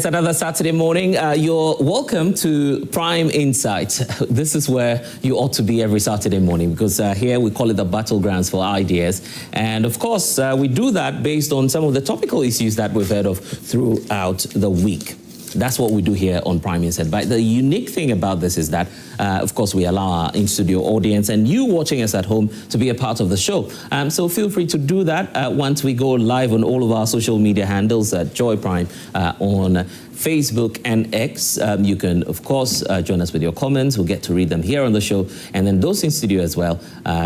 it's another Saturday morning. You're welcome to Prime Insight. This is where you ought to be every Saturday morning because here we call it the battlegrounds for ideas. And of course, we do that based on some of the topical issues that we've heard of throughout the week. That's what we do here on Prime Insight. But the unique thing about this is that, of course, we allow our in-studio audience and you watching us at home to be a part of the show. So feel free to do that once we go live on all of our social media handles at Joy Prime on Facebook and X. You can, of course, join us with your comments. We'll get to read them here on the show. And then those in studio as well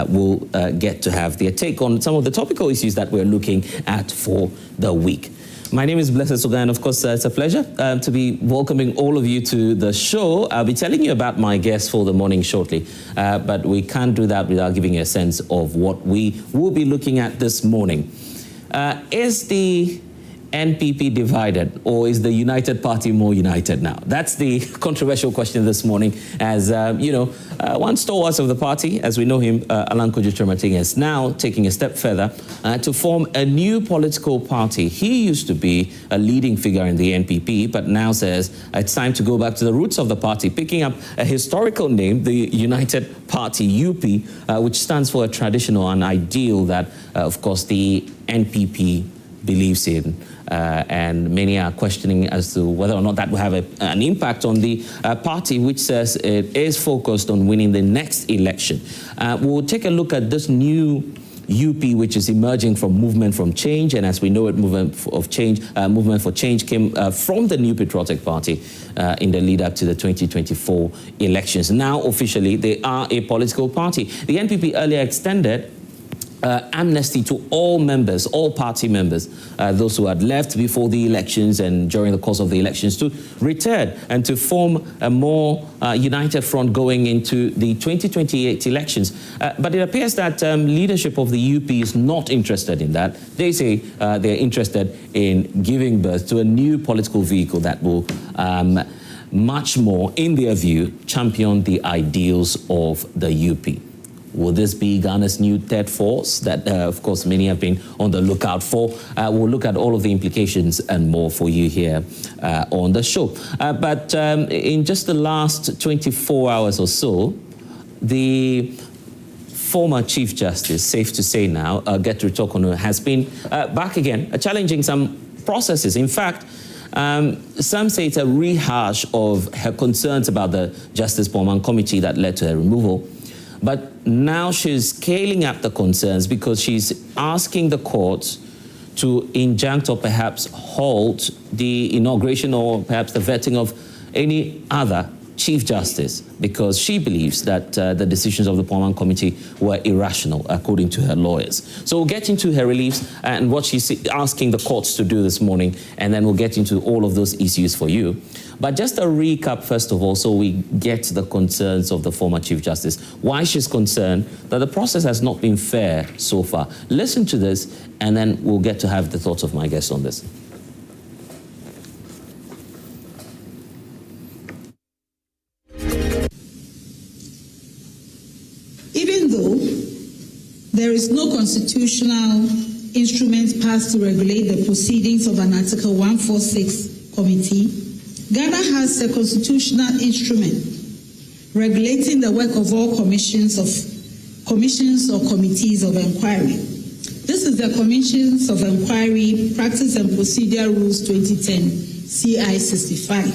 will get to have their take on some of the topical issues that we're looking at for the week. My name is Blessed Sogah, and of course, it's a pleasure to be welcoming all of you to the show. I'll be telling you about my guest for the morning shortly, but we can't do that without giving you a sense of what we will be looking at this morning. Is the NPP divided, or is the United Party more united now? That's the controversial question this morning, as one stalwart of the party, as we know him, Alan Kojo-Chirmating, is now taking a step further to form a new political party. He used to be a leading figure in the NPP, but now says it's time to go back to the roots of the party, picking up a historical name, the United Party, UP, which stands for a traditional and ideal that, of course, the NPP believes in. And many are questioning as to whether or not that will have an impact on the party, which says it is focused on winning the next election. We'll take a look at this new UP, which is emerging from Movement for Change, and as we know it, Movement for Change came from the New Patriotic Party in the lead up to the 2024 elections. Now, officially, they are a political party. The NPP earlier extended amnesty to all members, all party members, those who had left before the elections and during the course of the elections, to return and to form a more united front going into the 2028 elections. But it appears that leadership of the UP is not interested in that. They say they're interested in giving birth to a new political vehicle that will much more, in their view, champion the ideals of the UP. Will this be Ghana's new third force that, of course, many have been on the lookout for? We'll look at all of the implications and more for you here on the show. But in just the last 24 hours or so, the former Chief Justice, safe to say now, Torkornoo, has been back again, challenging some processes. In fact, some say it's a rehash of her concerns about the Justice Poorman Committee that led to her removal. But now she's scaling up the concerns because she's asking the courts to injunct or perhaps halt the inauguration or perhaps the vetting of any other Chief Justice, because she believes that the decisions of the Poorman Committee were irrational, according to her lawyers. So we'll get into her reliefs and what she's asking the courts to do this morning, and then we'll get into all of those issues for you. But just a recap, first of all, so we get the concerns of the former Chief Justice, why she's concerned that the process has not been fair so far. Listen to this, and then we'll get to have the thoughts of my guest on this. Even though there is no constitutional instrument passed to regulate the proceedings of an Article 146 committee, Ghana has a constitutional instrument regulating the work of all commissions or committees of inquiry. This is the Commissions of Inquiry Practice and Procedure Rules 2010, CI 65.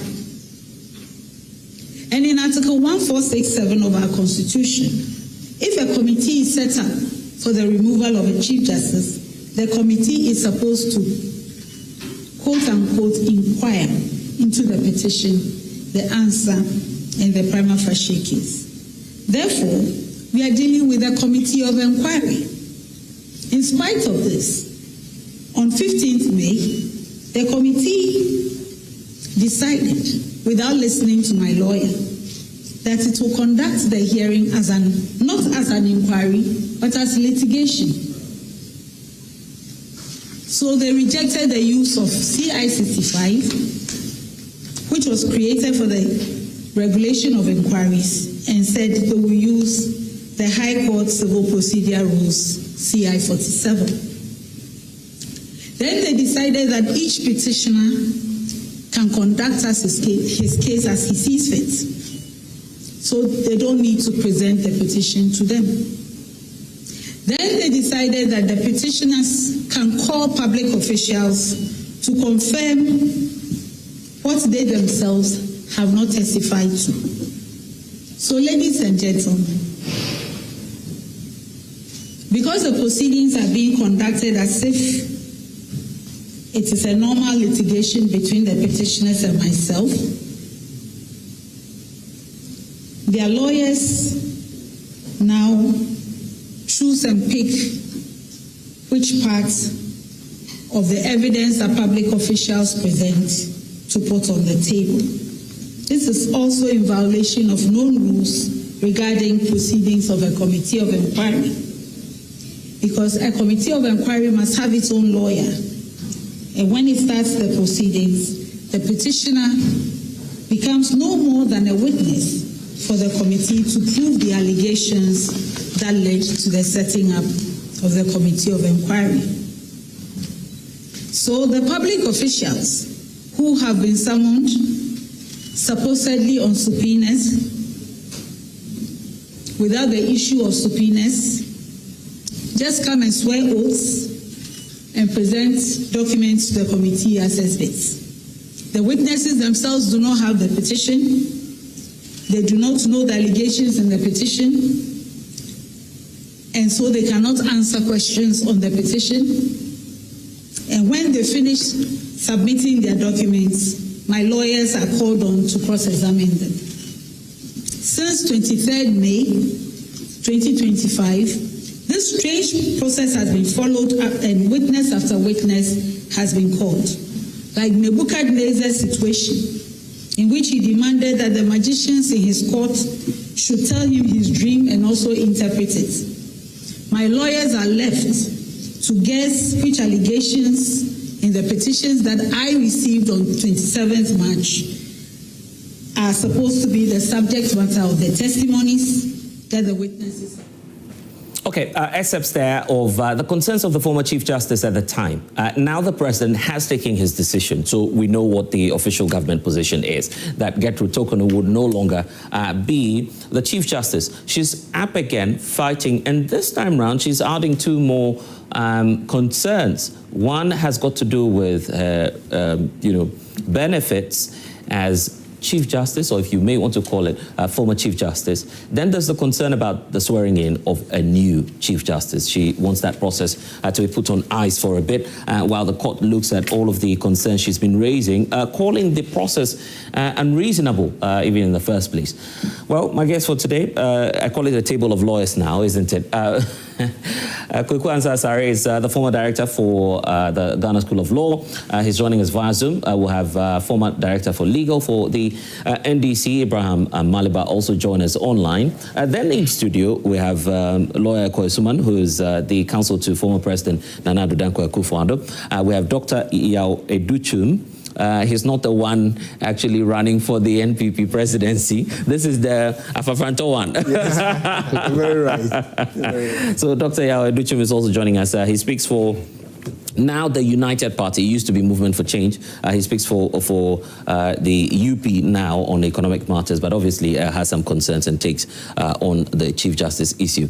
And in Article 1467 of our Constitution, if a committee is set up for the removal of a Chief Justice, the committee is supposed to, quote-unquote, inquire into the petition, the answer, and the prima facie case. Therefore, we are dealing with a committee of inquiry. In spite of this, on 15th May, the committee decided, without listening to my lawyer, that it will conduct the hearing not as an inquiry, but as litigation. So they rejected the use of CI 65, which was created for the regulation of inquiries, and said they will use the High Court Civil Procedure Rules, CI 47. Then they decided that each petitioner can conduct as his case as he sees fit. So they don't need to present the petition to them. Then they decided that the petitioners can call public officials to confirm what they themselves have not testified to. So, ladies and gentlemen, because the proceedings are being conducted as if it is a normal litigation between the petitioners and myself, their lawyers now choose and pick which parts of the evidence that public officials present to put on the table. This is also in violation of known rules regarding proceedings of a committee of inquiry, because a committee of inquiry must have its own lawyer, and when it starts the proceedings, the petitioner becomes no more than a witness for the committee to prove the allegations that led to the setting up of the committee of inquiry. So the public officials who have been summoned supposedly on subpoenas without the issue of subpoenas just come and swear oaths and present documents to the committee as exhibits. The witnesses themselves do not have the petition. They do not know the allegations in the petition, and so they cannot answer questions on the petition. And when they finish submitting their documents, my lawyers are called on to cross-examine them. Since 23rd May 2025, this strange process has been followed up, and witness after witness has been called, like Nebuchadnezzar's situation, in which he demanded that the magicians in his court should tell him his dream and also interpret it. My lawyers are left to guess which allegations in the petitions that I received on 27th March are supposed to be the subject matter of the testimonies that the witnesses. Okay, excerpts there of the concerns of the former Chief Justice at the time. Now the President has taken his decision, so we know what the official government position is, that Gertrude Torkornoo would no longer be the Chief Justice. She's up again fighting, and this time round she's adding two more concerns. One has got to do with, benefits as Chief Justice, or if you may want to call it former Chief Justice. Then there's the concern about the swearing in of a new Chief Justice. She wants that process to be put on ice for a bit while the court looks at all of the concerns she's been raising, calling the process unreasonable even in the first place. Well, my guest for today, I call it a table of lawyers now, isn't it? Kweku Ansah Asare is the former director for the Ghana School of Law. He's joining us via Zoom. We'll have former director for legal for the NDC, Abraham Maliba, also join us online. Then in studio, we have lawyer Koesuman, who is the counsel to former President Nana Addo Dankwa Akufo-Addo. We have Dr. Yao Educhum. He's not the one actually running for the NPP presidency. This is the Afafranto one. Yes, very right. So Dr. Yao Educhum is also joining us. He speaks for now the United Party. It used to be Movement for Change. He speaks for the UP now on economic matters, but obviously has some concerns and takes on the Chief Justice issue.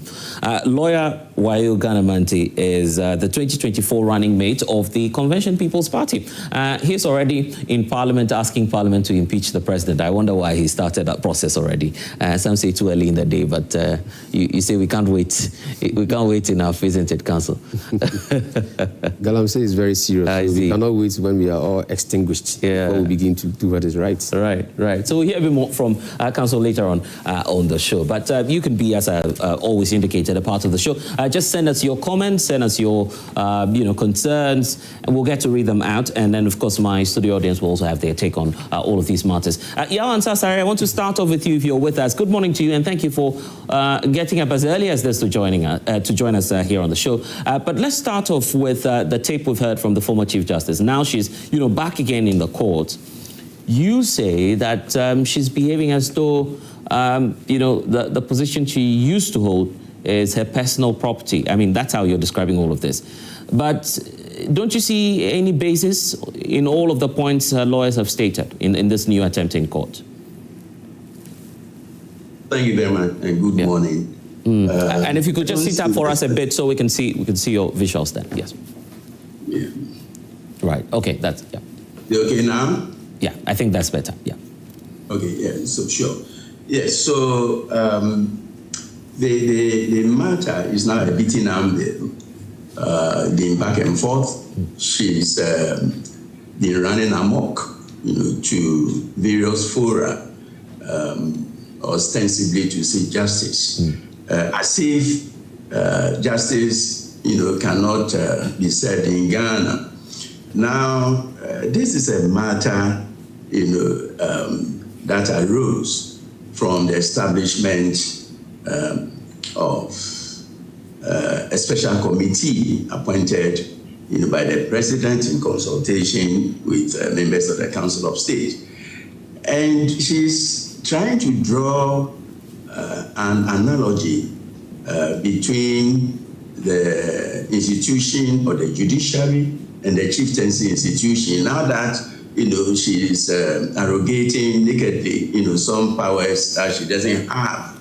Lawyer Wayo Ganamanti is the 2024 running mate of the Convention People's Party. He's already in Parliament asking Parliament to impeach the President. I wonder why he started that process already. Some say too early in the day, but you say we can't wait. We can't wait enough, isn't it, Council? Galamsey is very serious. We cannot wait when we are all extinguished before we begin to do what is right. Right. So we'll hear a bit more from Council later on the show. But you can be, as I always indicated, a part of the show. Just send us your comments, send us your concerns, and we'll get to read them out. And then, of course, my studio audience will also have their take on all of these matters. Yao Ansah Asare, I want to start off with you if you're with us. Good morning to you, and thank you for getting up as early as this to join us here on the show. But let's start off with the tape we've heard from the former Chief Justice. Now she's, back again in the court. You say that she's behaving as though, the position she used to hold is her personal property. I mean, that's how you're describing all of this. But don't you see any basis in all of the points lawyers have stated in this new attempt in court? Thank you very much, and good morning. And if you could just sit up for us a bit so we can see your visuals then. Yes. Yeah. Right. Okay. That's yeah. You okay now? Yeah. I think that's better. Yeah. Okay. Yeah. So sure. Yes. So the matter is now a beating amble, being back and forth. She's been running amok, to various fora, ostensibly to seek justice, as if justice, cannot be said in Ghana. Now, this is a matter, that arose from the establishment of a special committee appointed, by the president in consultation with members of the Council of State, and she's trying to draw an analogy between the institution or the judiciary and the chieftaincy institution. Now that she is arrogating nakedly some powers that she doesn't have,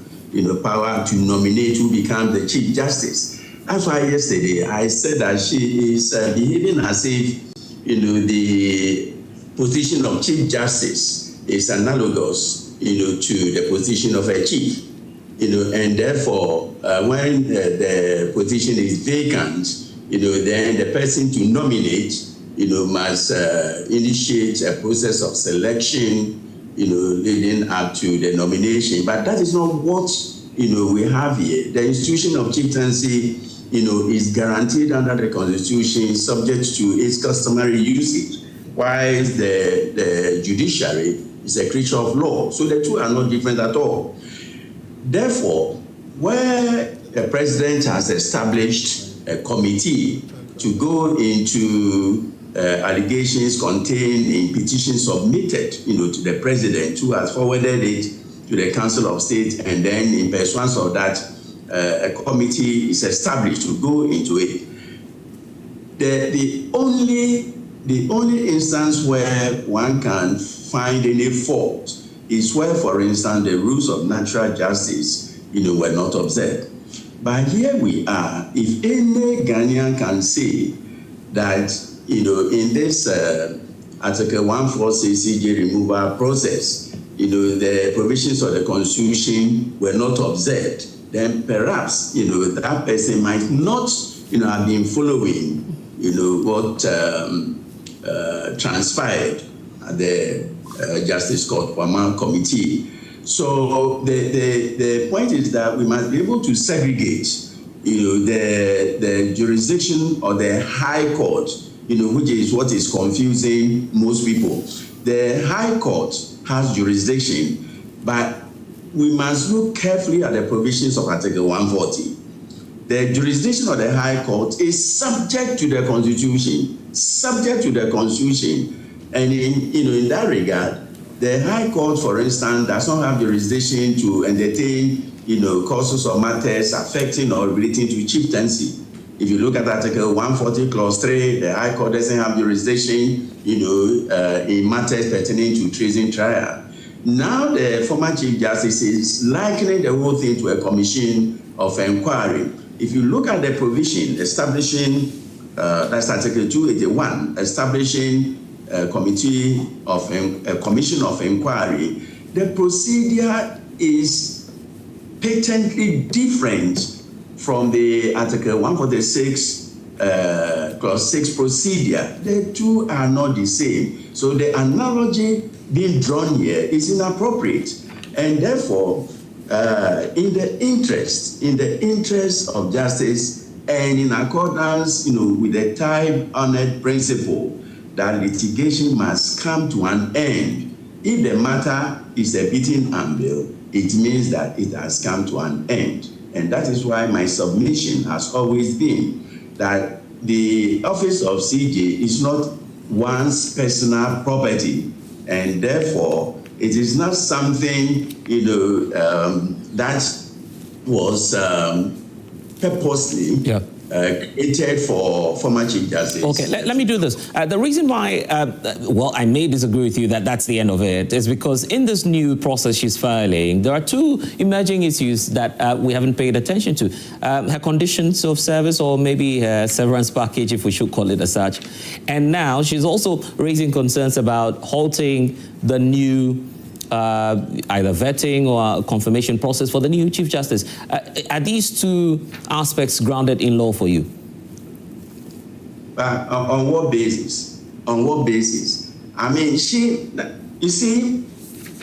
power to nominate who becomes the chief justice. That's why yesterday I said that she is behaving as if the position of chief justice is analogous to the position of a chief, and therefore when the position is vacant, then the person to nominate, must initiate a process of selection, leading up to the nomination. But that is not what, we have here. The institution of chieftaincy, is guaranteed under the Constitution, subject to its customary usage, while the judiciary is a creature of law. So the two are not different at all. Therefore, where the president has established a committee to go into allegations contained in petitions submitted, to the president, who has forwarded it to the Council of State, and then in pursuance of that, a committee is established to go into it. The only instance where one can find any fault is where, for instance, the rules of natural justice, were not observed. But here we are. If any Ghanaian can say that, in this Article 146 CJ removal process, the provisions of the Constitution were not observed, then perhaps, that person might not, have been following, what transpired at the Justice Court Committee. So the point is that we must be able to segregate, the jurisdiction of the High Court, which is what is confusing most people. The High Court has jurisdiction, but we must look carefully at the provisions of Article 140. The jurisdiction of the High Court is subject to the Constitution, and in that regard, the High Court, for instance, does not have jurisdiction to entertain, causes or matters affecting or relating to chieftaincy. If you look at Article 140, Clause 3, the High Court doesn't have jurisdiction, in matters pertaining to treason trial. Now the former Chief Justice is likening the whole thing to a commission of inquiry. If you look at the provision establishing, that's Article 281, establishing a commission of inquiry, the procedure is patently different from the Article 146 Clause 6 procedure. The two are not the same. So the analogy being drawn here is inappropriate, and therefore, in the interest of justice, and in accordance, with the time-honored principle that litigation must come to an end. If the matter is a beating amble, it means that it has come to an end. And that is why my submission has always been that the office of CJ is not one's personal property, and therefore it is not something that was purposely created for former Chief Justice. Okay, let me do this. The reason why, well, I may disagree with you that that's the end of it, is because in this new process she's filing, there are two emerging issues that we haven't paid attention to. Her conditions of service, or maybe her severance package, if we should call it as such. And now she's also raising concerns about halting the new either vetting or confirmation process for the new Chief Justice. Are these two aspects grounded in law for you? On what basis? On what basis? I mean, you see,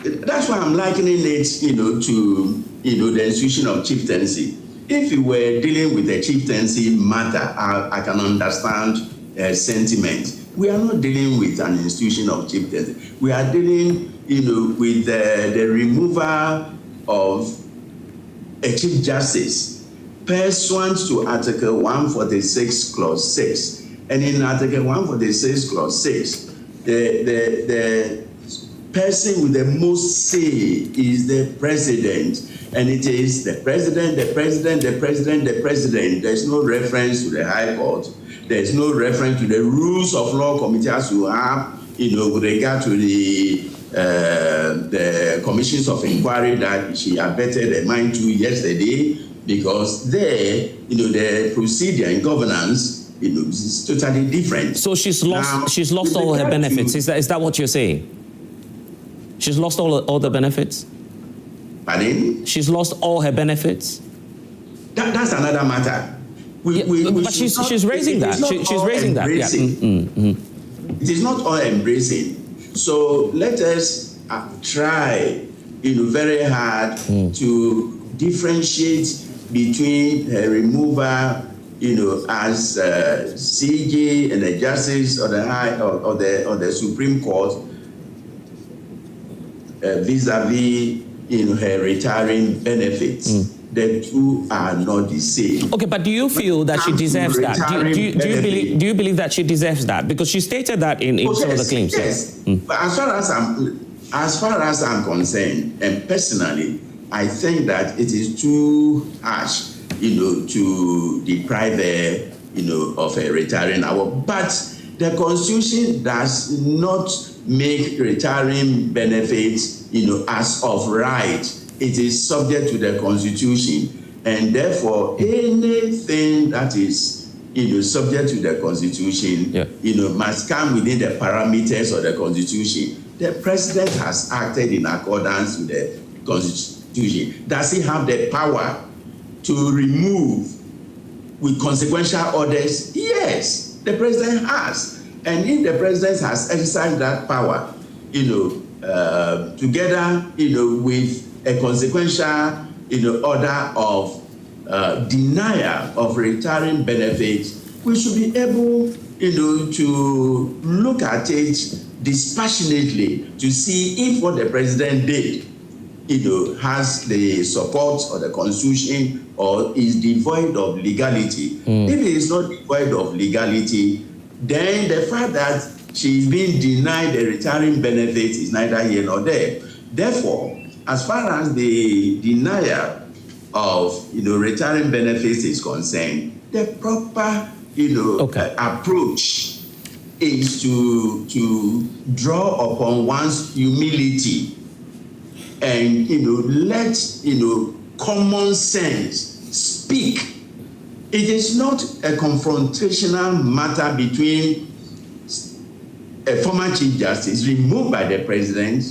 that's why I'm likening it, to, the institution of chieftaincy. If you were dealing with a chieftaincy matter, I can understand sentiment. We are not dealing with an institution of chieftaincy. We are dealing, with the removal of a Chief Justice pursuant to Article 146, Clause 6. And in Article 146, Clause 6, the person with the most say is the President. And it is the President, the President, the President, the President. There's no reference to the High Court. There's no reference to the rules of law committee as you have, with regard to the commissions of inquiry that she abetted a mind to yesterday, because there, the procedure and governance, is totally different. So she's lost all her benefits. Is that what you're saying? She's lost all the benefits? Pardon? She's lost all her benefits? That's another matter. But she's raising that. She's raising that. Yeah. It is not all embracing. So let us try, very hard to differentiate between her removal, as CJ and the Justice or the Supreme Court vis-a-vis, her retiring benefits. The two are not the same. Okay, but do you feel that she deserves that? Do you believe that she deserves that? Because she stated that in some of the claims. Yes. But as far as I'm concerned, and personally, I think that it is too harsh, to deprive her, of a retiring hour. But the Constitution does not make retiring benefits, as of right. It is subject to the Constitution, and therefore anything that is, subject to the Constitution, must come within the parameters of the Constitution. The President has acted in accordance with the Constitution. Does he have the power to remove with consequential orders? Yes, the President has. And if the President has exercised that power, together, with a consequential, order of denial of retiring benefits, we should be able, to look at it dispassionately to see if what the President did, has the support of the Constitution or is devoid of legality. If it is not devoid of legality, then the fact that she is being denied the retiring benefits is neither here nor there. Therefore, as far as the denial of retiring benefits is concerned, the proper approach is to draw upon one's humility and let common sense speak. It is not a confrontational matter between a former Chief Justice removed by the President,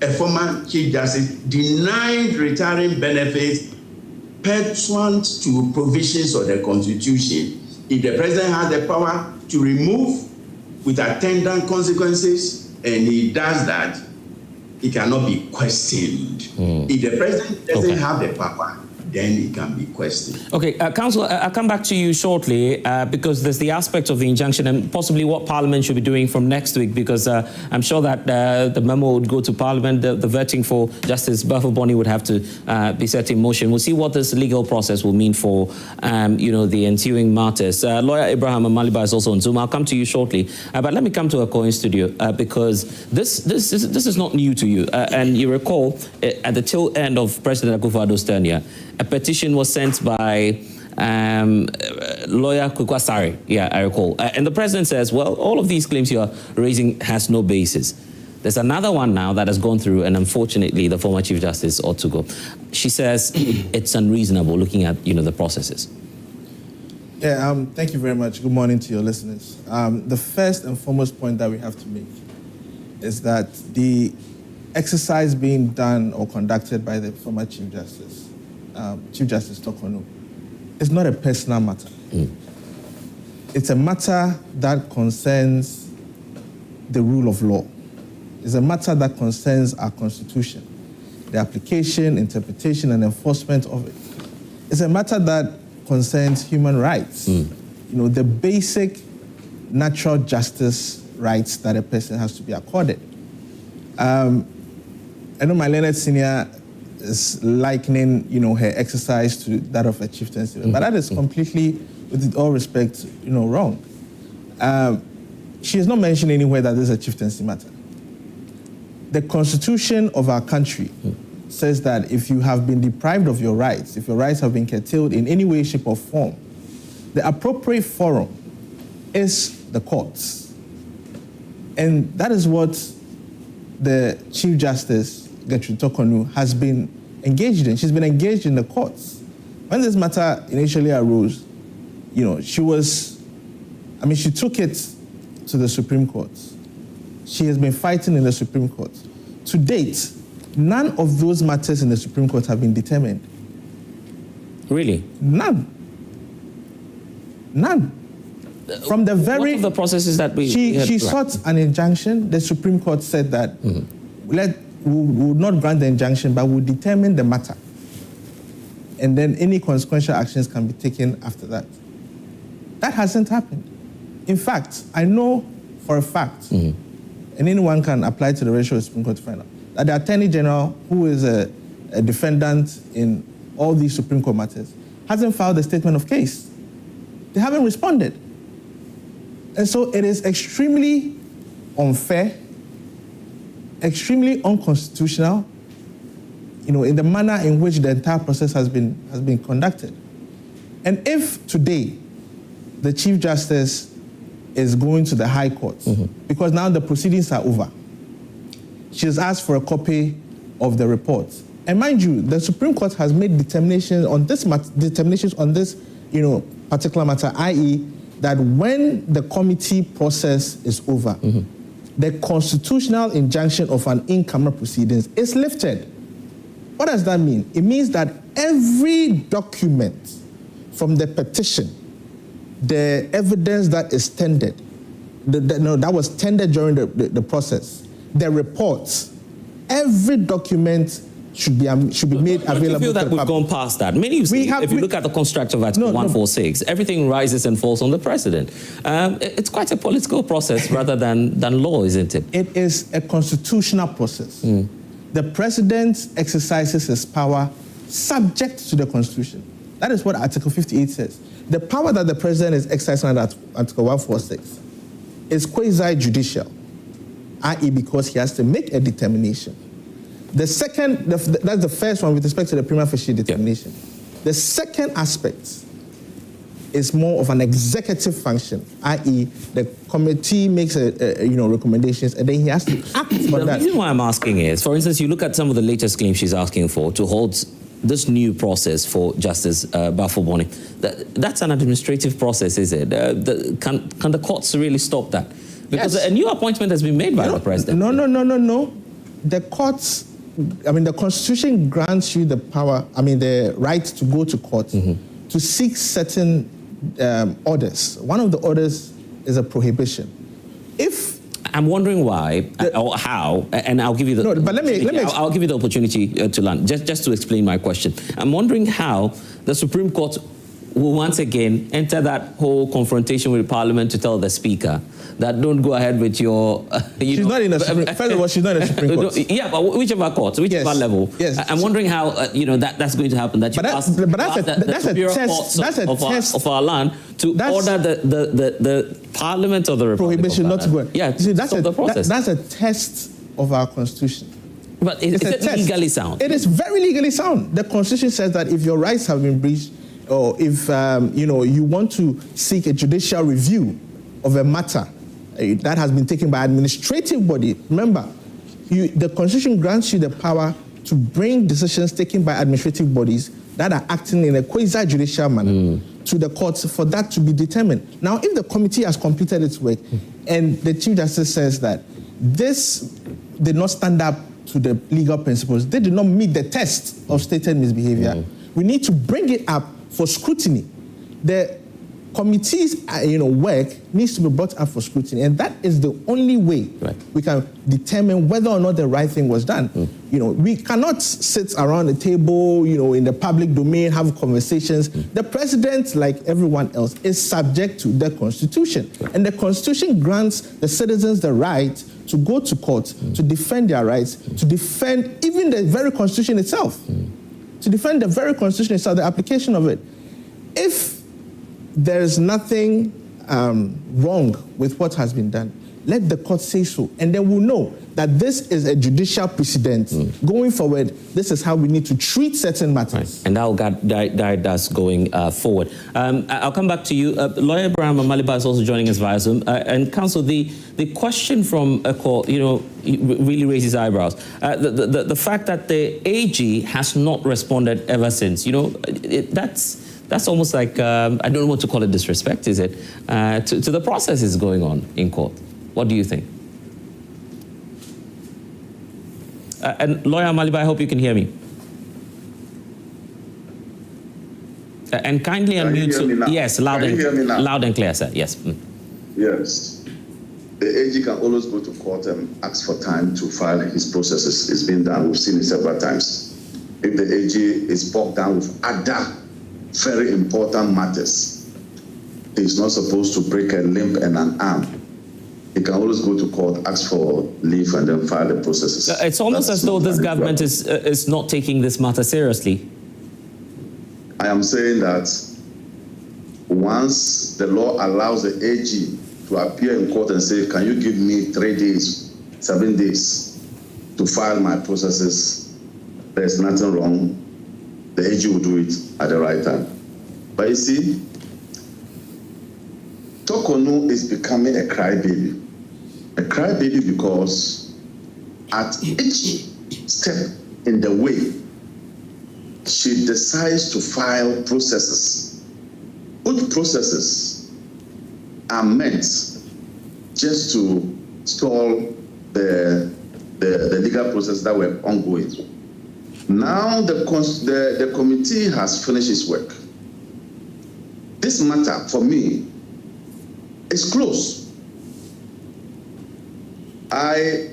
a former Chief Justice denied retiring benefits pursuant to provisions of the Constitution. If the President has the power to remove with attendant consequences, and he does that, it cannot be questioned. If the President doesn't have the power, then it can be questioned. Okay, Councillor, I'll come back to you shortly because there's the aspect of the injunction and possibly what Parliament should be doing from next week, because I'm sure that the memo would go to Parliament. The vetting for Justice Baffoe-Bonnie would have to be set in motion. We'll see what this legal process will mean for, the ensuing matters. Lawyer Abraham Amaliba is also on Zoom. I'll come to you shortly. But let me come to Akko in studio because this is not new to you. And you recall at the tail end of President Akufo-Addo's tenure, a petition was sent by Lawyer Kukwasari, yeah, I recall. And the president says, well, all of these claims you are raising has no basis. There's another one now that has gone through, and unfortunately, the former Chief Justice ought to go. She says it's unreasonable looking at, the processes. Yeah, thank you very much. Good morning to your listeners. The first and foremost point that we have to make is that the exercise being done or conducted by the former Chief Justice Torkornoo, is not a personal matter. It's a matter that concerns the rule of law. It's a matter that concerns our Constitution, the application, interpretation, and enforcement of it. It's a matter that concerns human rights, the basic natural justice rights that a person has to be accorded. I know my learned senior is likening, her exercise to that of a chieftaincy, but that is completely, with all respect, wrong. She has not mentioned anywhere that this is a chieftaincy matter. The Constitution of our country says that if you have been deprived of your rights, if your rights have been curtailed in any way, shape, or form, the appropriate forum is the courts. And that is what the Chief Justice, Torkornoo, has been engaged in. She's been engaged in the courts. When this matter initially arose, she took it to the Supreme Court. She has been fighting in the Supreme Court. To date, none of those matters in the Supreme Court have been determined. Really? None. From the very... What of the processes that She sought an injunction. The Supreme Court said that we would not grant the injunction, but we'll determine the matter. And then any consequential actions can be taken after that. That hasn't happened. In fact, I know for a fact, and anyone can apply to the Registrar of the Supreme Court to find out, that the Attorney General, who is a defendant in all these Supreme Court matters, hasn't filed a statement of case. They haven't responded. And so it is extremely unfair, extremely unconstitutional, in the manner in which the entire process has been conducted. And if today the Chief Justice is going to the High Court, because now the proceedings are over, she has asked for a copy of the report. And mind you, the Supreme Court has made determinations on this particular matter, i.e., that when the committee process is over, the constitutional injunction of an in-camera proceedings is lifted. What does that mean? It means that every document from the petition, the evidence that is tendered, that was tendered during the process, the reports, every document should be made available. You feel that we've gone past that? Many say, if you look at the construct of Article 146, everything rises and falls on the president. It's quite a political process rather than law, isn't it? It is a constitutional process. The president exercises his power subject to the Constitution. That is what Article 58 says. The power that the president is exercising under Article 146 is quasi-judicial, i.e. because he has to make a determination. The second, that's the first one with respect to the prima facie determination. Yeah. The second aspect is more of an executive function, i.e. the committee makes recommendations and then he has to act on that. The reason why I'm asking is, for instance, you look at some of the latest claims she's asking for to hold this new process for Justice Baffoe-Bonnie. That's an administrative process, is it? Can the courts really stop that? Because a new appointment has been made by the president. No. The courts, the Constitution grants you the power, the right to go to court to seek certain orders. One of the orders is a prohibition. I'm wondering why or how, and I'll give you the. No, but I'll give you the opportunity to learn. Just to explain my question, I'm wondering how the Supreme Court will once again enter that whole confrontation with Parliament to tell the Speaker that don't go ahead with your. She's not in the Supreme. First of all, she's not in the Supreme Court. Yeah, but whichever court, whichever level. Yes. I'm wondering how that's going to happen. That that's a test of our land to order the Parliament or the Republic prohibition not to go. Yeah, that's a test of our Constitution. But is it legally sound? It is very legally sound. The Constitution says that if your rights have been breached, or if you want to seek a judicial review of a matter that has been taken by administrative body, remember, the Constitution grants you the power to bring decisions taken by administrative bodies that are acting in a quasi-judicial manner to the courts for that to be determined. Now, if the committee has completed its work and the Chief Justice says that this did not stand up to the legal principles, they did not meet the test of stated misbehavior, we need to bring it up for scrutiny. The committee's work needs to be brought up for scrutiny, and that is the only way we can determine whether or not the right thing was done. We cannot sit around the table, in the public domain, have conversations. The president, like everyone else, is subject to the Constitution, and the Constitution grants the citizens the right to go to court, to defend their rights, to defend even the very Constitution itself, the application of it. If there is nothing wrong with what has been done, let the court say so, and then we'll know that this is a judicial precedent. Going forward, this is how we need to treat certain matters. And that will guide us going forward. I'll come back to you. Lawyer Abraham Amaliba is also joining us via Zoom. And counsel, the question from a court, really raises eyebrows. The fact that the AG has not responded ever since, that's almost like, I don't know what to call it, disrespect, is it, to the processes going on in court. What do you think? And Lawyer Amaliba, I hope you can hear me. And kindly unmute. Yes, loud and clear, sir. Yes. Yes. The AG can always go to court and ask for time to file his processes. It's been done. We've seen it several times. If the AG is bogged down with other very important matters, he's not supposed to break a limb and an arm. He can always go to court, ask for leave, and then file the processes. It's almost as though this government is not taking this matter seriously. I am saying that once the law allows the AG to appear in court and say, can you give me 3 days, 7 days to file my processes, there's nothing wrong. The AG will do it at the right time. But you see, Torkornoo is becoming a crybaby. A crybaby because at each step in the way, she decides to file processes. Which processes are meant just to stall the legal process that were ongoing. Now the committee has finished its work. This matter, for me, is close. I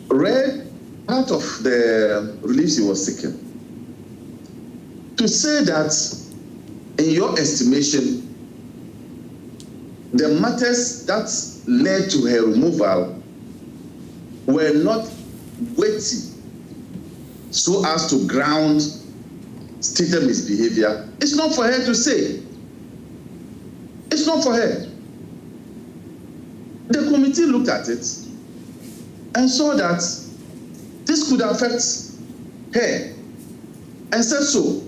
read part of the release he was seeking. To say that, in your estimation, the matters that led to her removal were not weighty so as to ground stated misbehavior, it's not for her to say. It's not for her. The committee looked at it and saw that this could affect her and said so.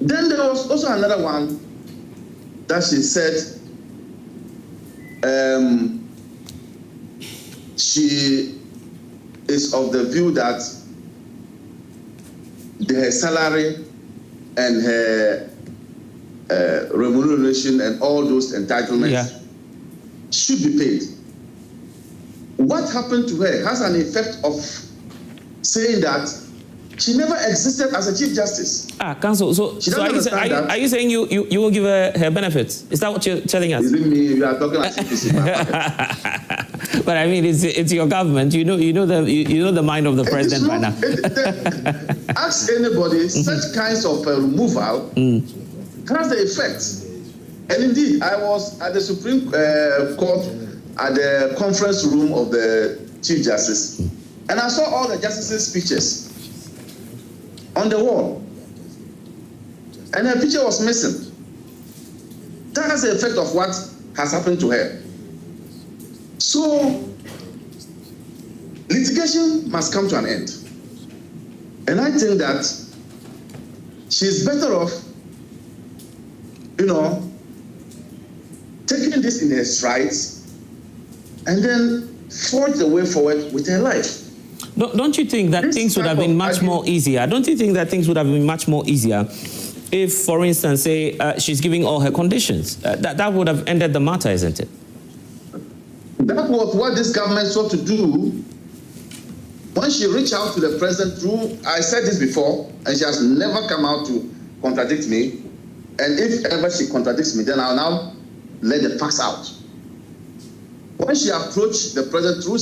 Then there was also another one that she said she is of the view that her salary and her remuneration and all those entitlements should be paid. What happened to her has an effect of saying that she never existed as a Chief Justice. Counsel, so are you saying you will give her benefits? Is that what you're telling us? Is it me? You are talking like CPC. But I mean, it's your government. You know the mind of the president by now. Ask anybody. Such kinds of removal has the effect. And indeed, I was at the Supreme Court at the conference room of the Chief Justice, and I saw all the justices' pictures on the wall, and her picture was missing. That has the effect of what has happened to her. So, litigation must come to an end. And I think that she's better off, taking this in her strides and then forge the way forward with her life. Don't you think that things would have been much more easier? Don't you think that things would have been much more easier if, for instance, say she's giving all her conditions? That would have ended the matter, isn't it? That was what this government sought to do when she reached out to the president through, I said this before, and she has never come out to contradict me. And if ever she contradicts me, then I'll now let the facts out. When she approached the president through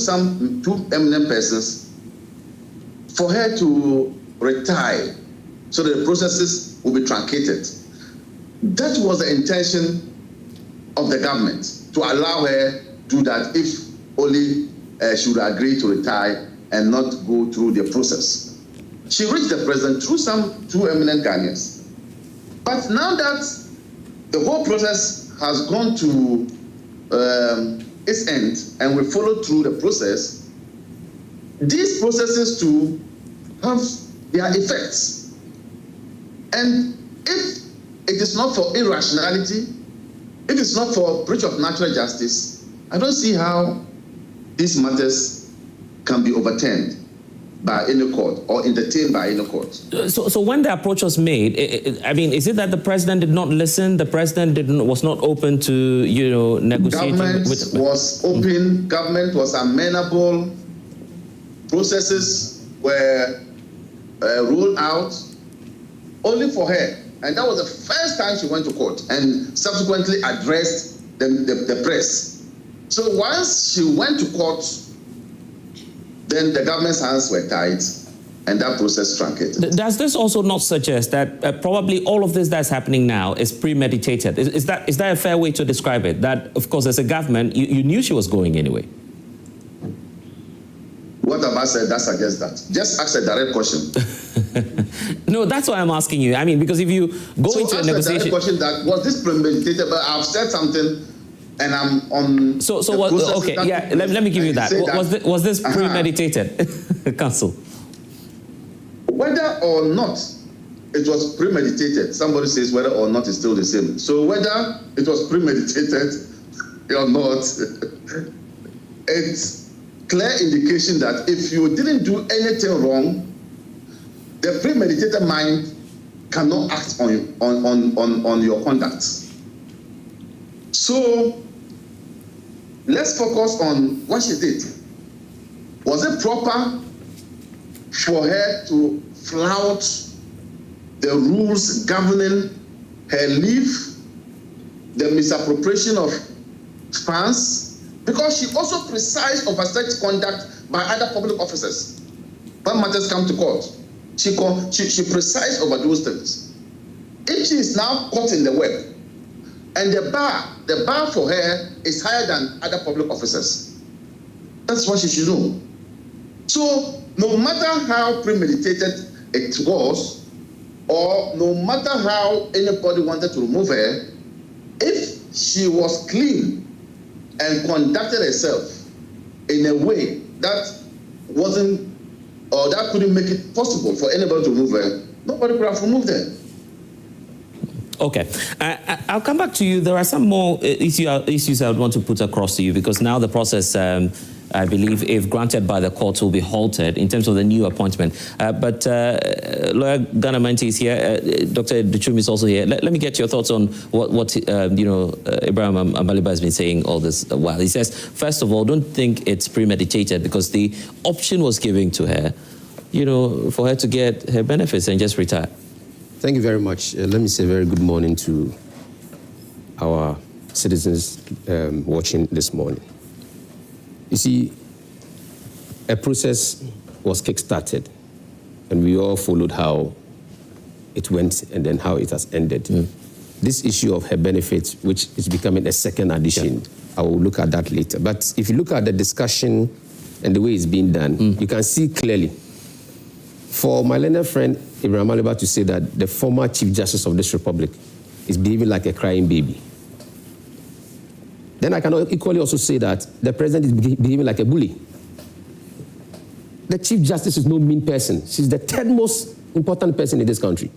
two eminent persons for her to retire so that the processes will be truncated, that was the intention of the government, to allow her do that if only she would agree to retire and not go through the process. She reached the president through two eminent Ghanaians. But now that the whole process has gone to its end and we follow through the process, these processes too have their effects. And if it is not for irrationality, if it's not for breach of natural justice, I don't see how these matters can be overturned by any court or entertained by any court. So when the approach was made, I mean, is it that the president did not listen? The president was not open to, negotiating? Government was open. Government was amenable. Processes were rolled out only for her. And that was the first time she went to court and subsequently addressed the press. So once she went to court, then the government's hands were tied and that process truncated. Does this also not suggest that probably all of this that's happening now is premeditated? Is that a fair way to describe it? That, of course, as a government, you knew she was going anyway. What have I said that suggests that? Just ask a direct question. No, that's why I'm asking you. I mean, because if you go into a negotiation... So ask a direct question that, was this premeditated? But I've said something and I'm on... So what? Okay, yeah, let me give you that. Was this premeditated, Counsel? Whether or not it was premeditated, somebody says whether or not is still the same. So whether it was premeditated or not, it's clear indication that if you didn't do anything wrong, the premeditated mind cannot act on your conduct. So let's focus on what she did. Was it proper for her to flout the rules governing her leave, the misappropriation of funds? Because she also presided over such conduct by other public officers. When matters come to court, she presides over those things. If she is now caught in the web, and the bar for her is higher than other public officers, that's what she should know. So no matter how premeditated it was, or no matter how anybody wanted to remove her, if she was clean and conducted herself in a way that wasn't, or that couldn't make it possible for anybody to remove her, nobody could have removed her. Okay, I'll come back to you. There are some more issues I would want to put across to you, because now the process, I believe, if granted by the courts, will be halted in terms of the new appointment. But Lawyer Ghanaians is here. Dr. Duchum is also here. Let me get your thoughts on what Ibrahim Amaliba has been saying all this while. He says, first of all, don't think it's premeditated, because the option was given to her, for her to get her benefits and just retire. Thank you very much. Let me say a very good morning to our citizens watching this morning. You see, a process was kick-started, and we all followed how it went and then how it has ended. This issue of her benefits, which is becoming a second addition, I will look at that later. But if you look at the discussion and the way it's being done, you can see clearly, for my learned friend Ibrahim Amaliba to say that the former Chief Justice of this Republic is behaving like a crying baby, then I can equally also say that the president is behaving like a bully. The Chief Justice is no mean person. She's the third most important person in this country.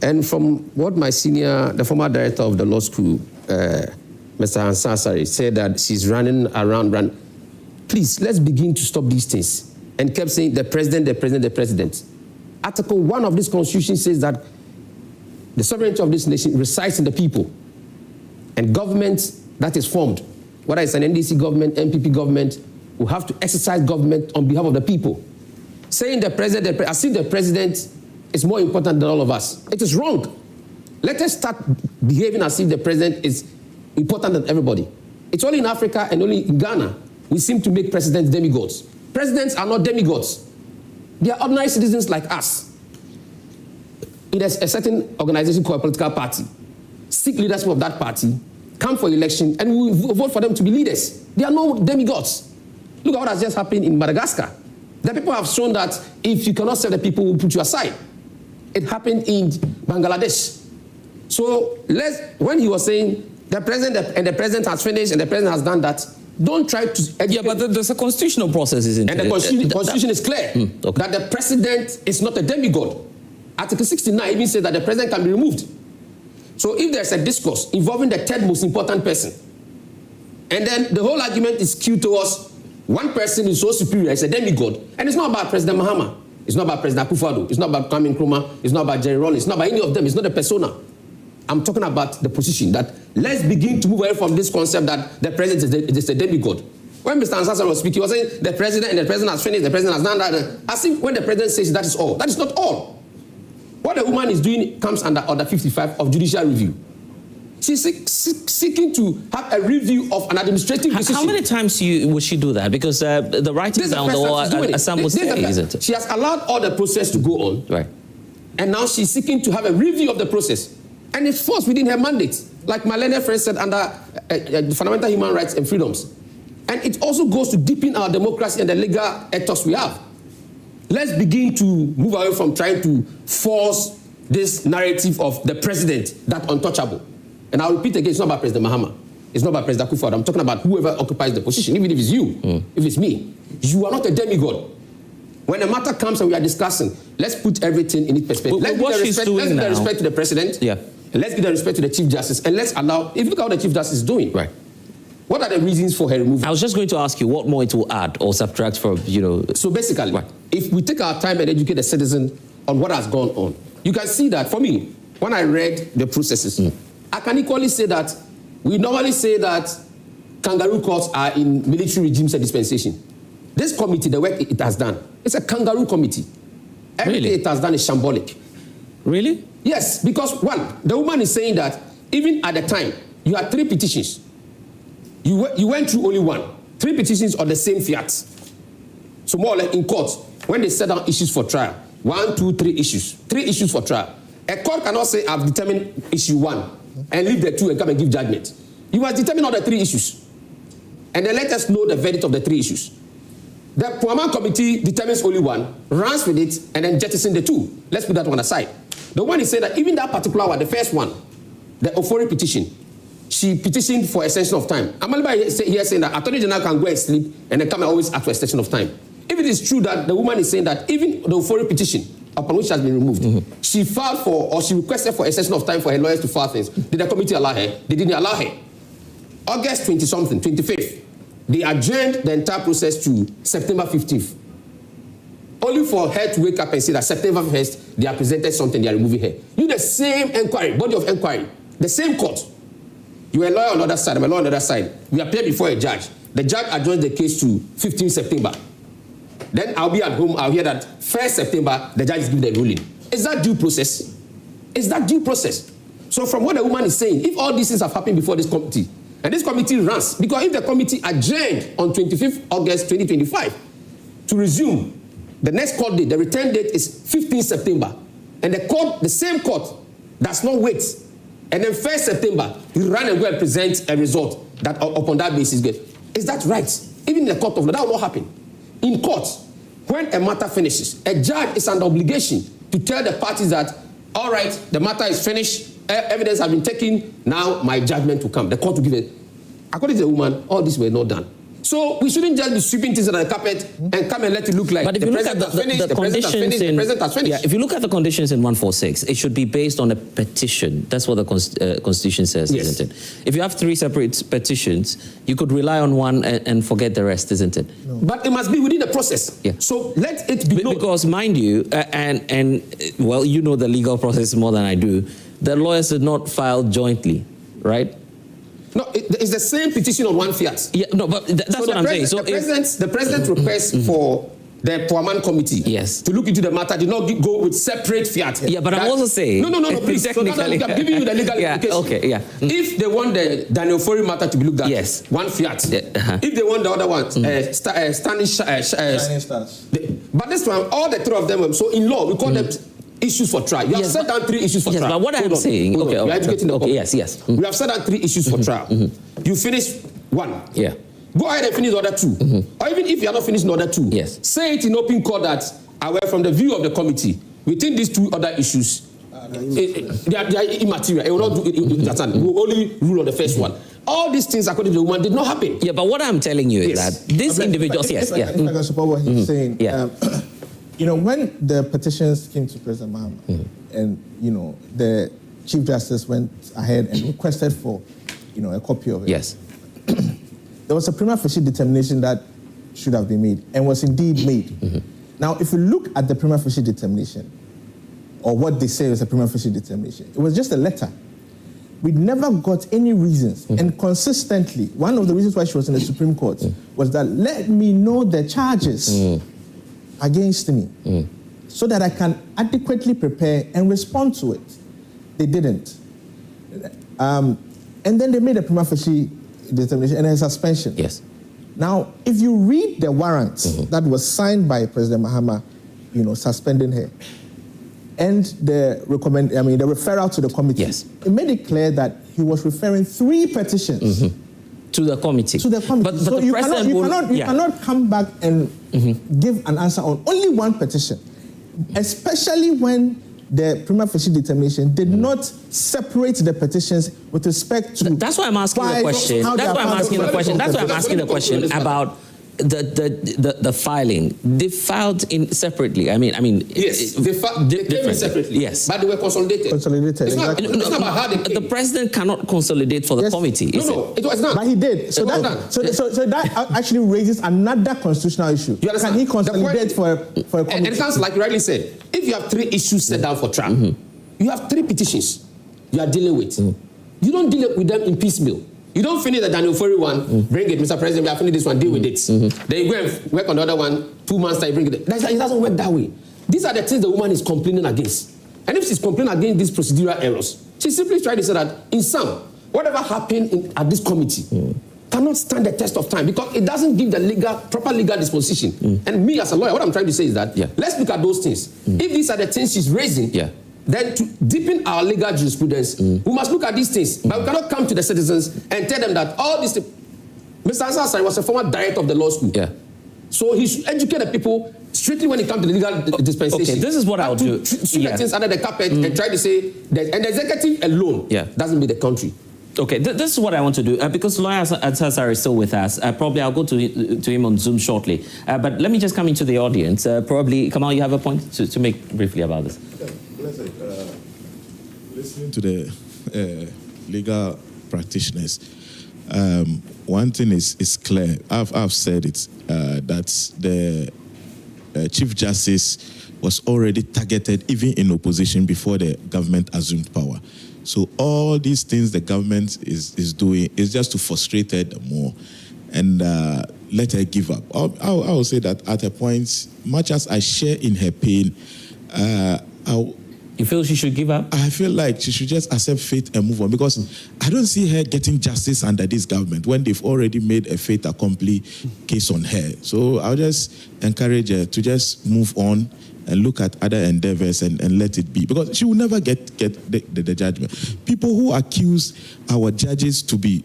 And from what my senior, the former director of the law school, Mr. Ansasari, said that she's running around. Please, let's begin to stop these things. And kept saying the president, the president, the president. Article 1 of this constitution says that the sovereignty of this nation resides in the people. And government that is formed, whether it's an NDC government, MPP government, will have to exercise government on behalf of the people. Saying the president, as if the president is more important than all of us. It is wrong. Let us start behaving as if the president is important than everybody. It's only in Africa and only in Ghana we seem to make presidents demigods. Presidents are not demigods. They are ordinary citizens like us. It is a certain organization called a political party. Seek leadership of that party, come for election, and we will vote for them to be leaders. They are no demigods. Look at what has just happened in Madagascar. The people have shown that if you cannot serve the people, we'll put you aside. It happened in Bangladesh. So when he was saying the president and the president has finished and the president has done that, don't try to educate. Yeah, but there's a constitutional process, isn't it? And the constitution is clear that the president is not a demigod. Article 69 even says that the president can be removed. So if there's a discourse involving the third most important person, and then the whole argument is skewed towards one person is so superior, it's a demigod, and it's not about President Mahama, it's not about President Akufo-Addo, it's not about Kwame Nkrumah, it's not about Jerry Rawlings, it's not about any of them, it's not a persona. I'm talking about the position that let's begin to move away from this concept that the president is a demigod. When Mr. Ansasa was speaking, he was saying the president and the president has finished, the president has done that. As if when the president says that is all. That is not all. What the woman is doing comes under Order 55 of judicial review. She's seeking to have a review of an administrative decision. How many times will she do that? Because the writing down the law, as some would say, isn't it? She has allowed all the process to go on. Right. And now she's seeking to have a review of the process. And it falls within her mandate, like my learned friend said, under fundamental human rights and freedoms. And it also goes to deepen our democracy and the legal ethos we have. Let's begin to move away from trying to force this narrative of the president, that untouchable. And I'll repeat again, it's not about President Mahama. It's not about President Akufo-Addo. I'm talking about whoever occupies the position, even if it's you, if it's me. You are not a demigod. When a matter comes and we are discussing, let's put everything in its perspective. Let's give the respect to the president. Yeah. And let's give the respect to the Chief Justice. And let's allow, if you look at what the Chief Justice is doing. Right. What are the reasons for her removal? I was just going to ask you what more it will add or subtract from, So basically, if we take our time and educate the citizen on what has gone on, you can see that, for me, when I read the processes, I can equally say that we normally say that kangaroo courts are in military regimes and dispensation. This committee, the work it has done, it's a kangaroo committee. Everything it has done is shambolic. Really? Yes, because one, the woman is saying that even at the time, you had 3 petitions. You went through only one. 3 petitions on the same fiat. So more or less in court, when they set down issues for trial, 1, 2, 3 issues. 3 issues for trial. A court cannot say, I've determined issue 1 and leave the 2 and come and give judgment. You must determine all the 3 issues. And then let us know the verdict of the 3 issues. The Puaman committee determines only 1, runs with it, and then jettisons the 2. Let's put that one aside. The one is saying that even that particular one, the first one, the Ofori petition, she petitioned for extension of time. Amaliba here saying that Attorney General can go and sleep and then come and always ask for extension of time. If it is true that the woman is saying that even the Ofori petition, upon which has been removed, she filed for or she requested for extension of time for her lawyers to file things. Did the committee allow her? They didn't allow her. August 20-something, 25th, they adjourned the entire process to September 15th. Only for her to wake up and say that September 1st, they have presented something, they are removing her. You the same inquiry, body of inquiry, the same court. You are a lawyer on the other side, I'm a lawyer on the other side. We appear before a judge. The judge adjourns the case to 15 September. Then I'll be at home, I'll hear that 1st September, the judge is giving the ruling. Is that due process? Is that due process? So from what the woman is saying, if all these things have happened before this committee, and this committee runs, because if the committee adjourned on 25th August 2025 to resume, the next court date, the return date is 15 September. And the court, the same court, does not wait. And then 1st September, you run and go and present a result that upon that basis get. Is that right? Even in the court of law, that will not happen. In court, when a matter finishes, a judge is under obligation to tell the parties that, all right, the matter is finished, evidence has been taken, now my judgment will come. The court will give it. According to the woman, all this were not done. So we shouldn't just be sweeping things under the carpet and come and let it look like But if the you look president at has finished, the president has finished, the president has finished. Yeah, if you look at the conditions in 146, it should be based on a petition. That's what the Constitution says, Yes. isn't it? If you have 3 separate petitions, you could rely on one and forget the rest, isn't it? No. But it must be within the process. Yeah. So let it be known. Because, mind you, well, you know the legal process more than I do, the lawyers did not file jointly, right? No, it's the same petition on one fiat. Yeah, no, but that's what I'm saying. So the president's request for the Poorman committee to look into the matter did not go with separate fiat. Yeah, but I'm also saying... No, please. Technically. So I'm giving you the legal implication. Okay, yeah. If they want the Daniel Fori matter to be looked at, yes, one fiat. Yeah, If they want the other one, Standing Stars. But this one, all the 3 of them, so in law, we call them issues for trial. You have set down 3 issues for trial. But what I'm saying... Okay, you're educating the public. Yes. We have set down 3 issues for trial. You finish 1. Yeah. Go ahead and finish the other 2. Or even if you are not finished the other 2, say it in open court that, from the view of the committee, within these 2 other issues, they are immaterial. It will not do it. We will only rule on the first one. All these things, according to the woman, did not happen. Yeah, but what I'm telling you is that these individuals... If I can support what he's saying... you know, when the petitions came to President Mahama, and, you know, the Chief Justice went ahead and requested for, you know, a copy of it. Yes. There was a prima facie determination that should have been made, and was indeed made. Now, if you look at the prima facie determination, or what they say was a prima facie determination, it was just a letter. We never got any reasons, and consistently, one of the reasons why she was in the Supreme Court was that, let me know the charges against me, so that I can adequately prepare and respond to it. They didn't. And then they made a prima facie determination and a suspension. Yes. Now, if you read the warrant that was signed by President Mahama, you know, suspending her, and the referral to the committee, it made it clear that he was referring 3 petitions to the committee. To the committee. But so the president you cannot come back and give an answer on only 1 petition, especially when the prima facie determination did not separate the petitions with respect to... That's why I'm asking the question. That's why I'm asking the question about the filing. They filed in separately. I mean. Yes, they came in separately. Yes, but they were consolidated. It's not about how they came. The president cannot consolidate for the committee. No, it was not. But he did. So that actually raises another constitutional issue. You understand? Can he consolidate for a committee? And it sounds like you rightly said. If you have 3 issues set down for trial, you have 3 petitions you are dealing with. You don't deal with them in piecemeal. You don't finish the Daniel Fori one, bring it, Mr. President, we have finished this one, deal with it. Then you go and work on the other one, 2 months time, bring it. It doesn't work that way. These are the things the woman is complaining against. And if she's complaining against these procedural errors, she simply tried to say that in sum, whatever happened at this committee cannot stand the test of time because it doesn't give the proper legal disposition. And me as a lawyer, what I'm trying to say is that let's look at those things. If these are the things she's raising, then to deepen our legal jurisprudence, we must look at these things. But we cannot come to the citizens and tell them that all these things... Mr. Ansari was a former director of the law school. So he should educate the people strictly when it comes to the legal dispensation. Okay, this is what I'll do. Sweep the things under the carpet and try to say that an executive alone doesn't make the country. Okay, this is what I want to do. Because lawyer Ansari is still with us, probably I'll go to him on Zoom shortly. But let me just come into the audience. Probably, Kamal, you have a point to make briefly about this. Listening to the legal practitioners, one thing is clear. I've said it, that the Chief Justice was already targeted even in opposition before the government assumed power. So all these things the government is doing is just to frustrate her more and let her give up. I will say that at a point, much as I share in her pain, you feel she should give up? I feel like she should just accept fate and move on because I don't see her getting justice under this government when they've already made a fait accompli case on her. So I'll just encourage her to just move on and look at other endeavors and let it be because she will never get the judgment. People who accuse our judges to be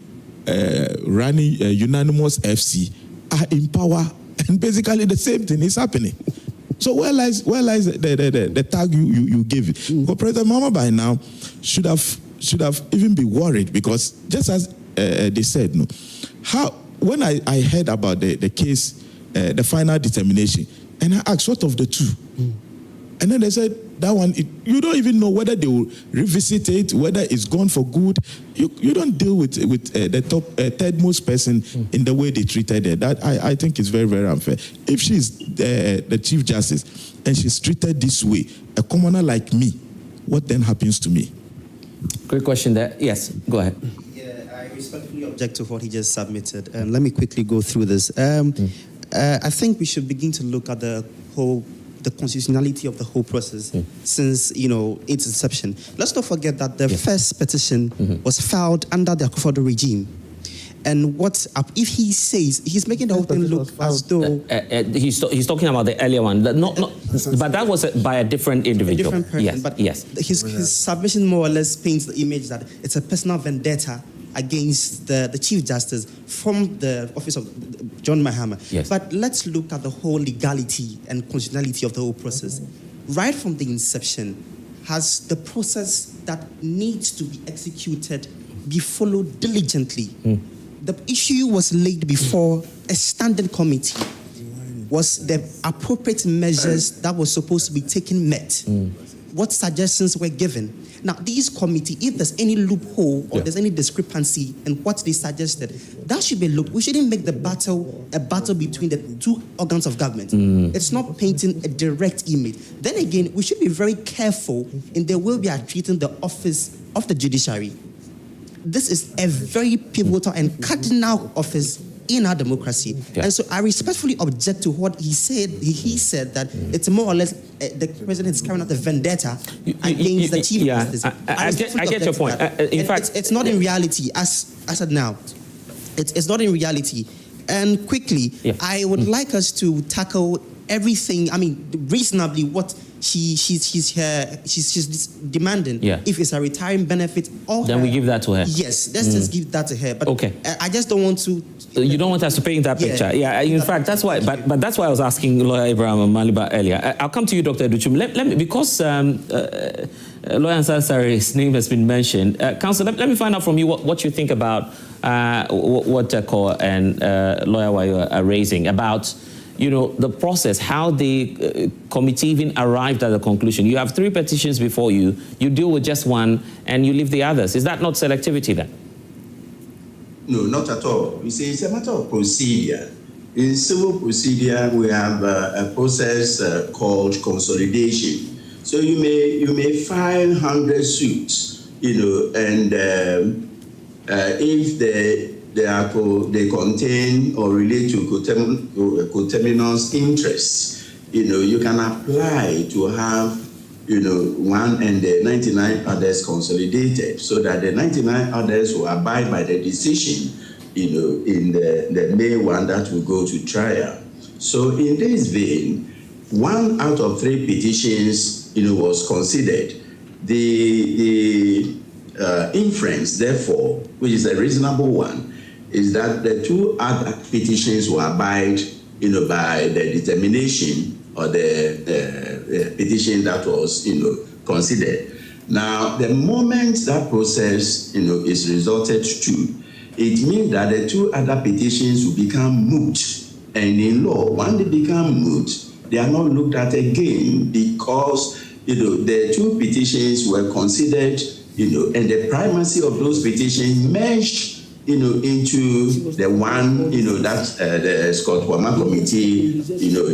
running a unanimous FC are in power and basically the same thing is happening. So where lies the tag you gave it? Because President Mahama by now should have even be worried because just as they said, no, how when I heard about the case, the final determination, and I asked, what of the two? And then they said, that one, you don't even know whether they will revisit it, whether it's gone for good. You don't deal with the top third most person in the way they treated her. That I think is very, very unfair. If she's the Chief Justice and she's treated this way, a commoner like me, what then happens to me? Great question there. Yes, go ahead. Yeah, I respectfully object to what he just submitted. Let me quickly go through this. I think we should begin to look at the constitutionality of the whole process since, its inception. Let's not forget that the first petition was filed under the Akufo-Addo regime. And if he says, he's making the whole thing look as though... he's talking about the earlier one. But that was by a different individual. A different person. Yes, but yes. His submission more or less paints the image that it's a personal vendetta against the Chief Justice from the office of John Mahama. Yes. But let's look at the whole legality and constitutionality of the whole process. Right from the inception, has the process that needs to be executed be followed diligently? The issue was laid before a standing committee. Was the appropriate measures that were supposed to be taken met? What suggestions were given? Now, these committee, if there's any loophole or there's any discrepancy in what they suggested, that should be looked. We shouldn't make the battle a battle between the two organs of government. It's not painting a direct image. Then again, we should be very careful in the way we are treating the office of the judiciary. This is a very pivotal and cardinal office in our democracy. And so I respectfully object to what he said. He said that it's more or less the president is carrying out a vendetta against the Chief Justice. I get your point. In fact, it's not in reality, as I said now. It's not in reality. And quickly, I would like us to tackle everything, reasonably what she's demanding. If it's a retirement benefit or then we give that to her. Yes, let's just give that to her. But okay. I just don't want to. You don't want us to paint that picture. In fact, that's why. But that's why I was asking Lawyer Abraham Maliba earlier. I'll come to you, Dr. Duchum. Let me, because Lawyer Ansari's name has been mentioned. Counsel, let me find out from you what you think about what Kor and Lawyer Wayo are raising about, the process, how the committee even arrived at the conclusion. You have 3 petitions before you. You deal with just one, and you leave the others. Is that not selectivity then? No, not at all. You see, it's a matter of procedure. In civil procedure, we have a process called consolidation. So you may file 100 suits, and if they contain or relate to coterminous interests, you can apply to have one and the 99 others consolidated, so that the 99 others will abide by the decision, in the May one that will go to trial. So in this vein, 1 out of 3 petitions, was considered. The inference, therefore, which is a reasonable one, is that the 2 other petitions will abide, by the determination or the petition that was, considered. Now, the moment that process, is resulted to, it means that the 2 other petitions will become moot. And in law, when they become moot, they are not looked at again because, the 2 petitions were considered, and the primacy of those petitions merged, into the one, that the Scott Wama committee,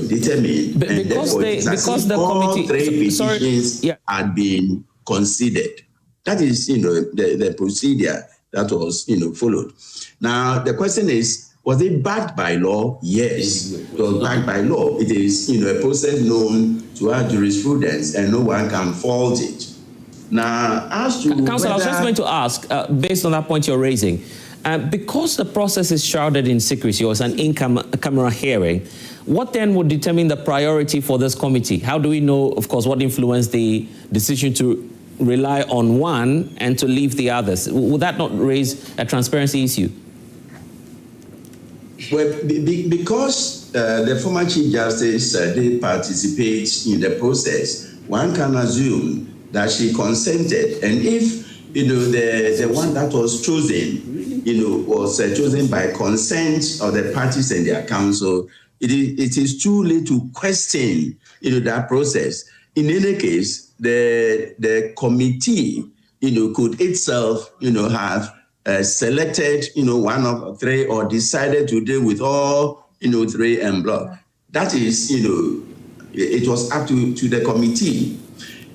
determined. And because the committee, 3 petitions had been considered. That is, the procedure that was, followed. Now, the question is, was it backed by law? Yes, it was backed by law. It is, a process known to our jurisprudence, and no one can fault it. Now, as to Counsel, I was just going to ask, based on that point you're raising, because the process is shrouded in secrecy, or it's an in-camera hearing, what then would determine the priority for this committee? How do we know, of course, what influenced the decision to rely on one and to leave the others? Would that not raise a transparency issue? Well, because the former Chief Justice did participate in the process, one can assume that she consented. And if, the one that was chosen was chosen by consent of the parties and their council, it is too late to question, that process. In any case, the committee, could itself, have selected, one of three or decided to deal with all, three en bloc. That is, it was up to the committee.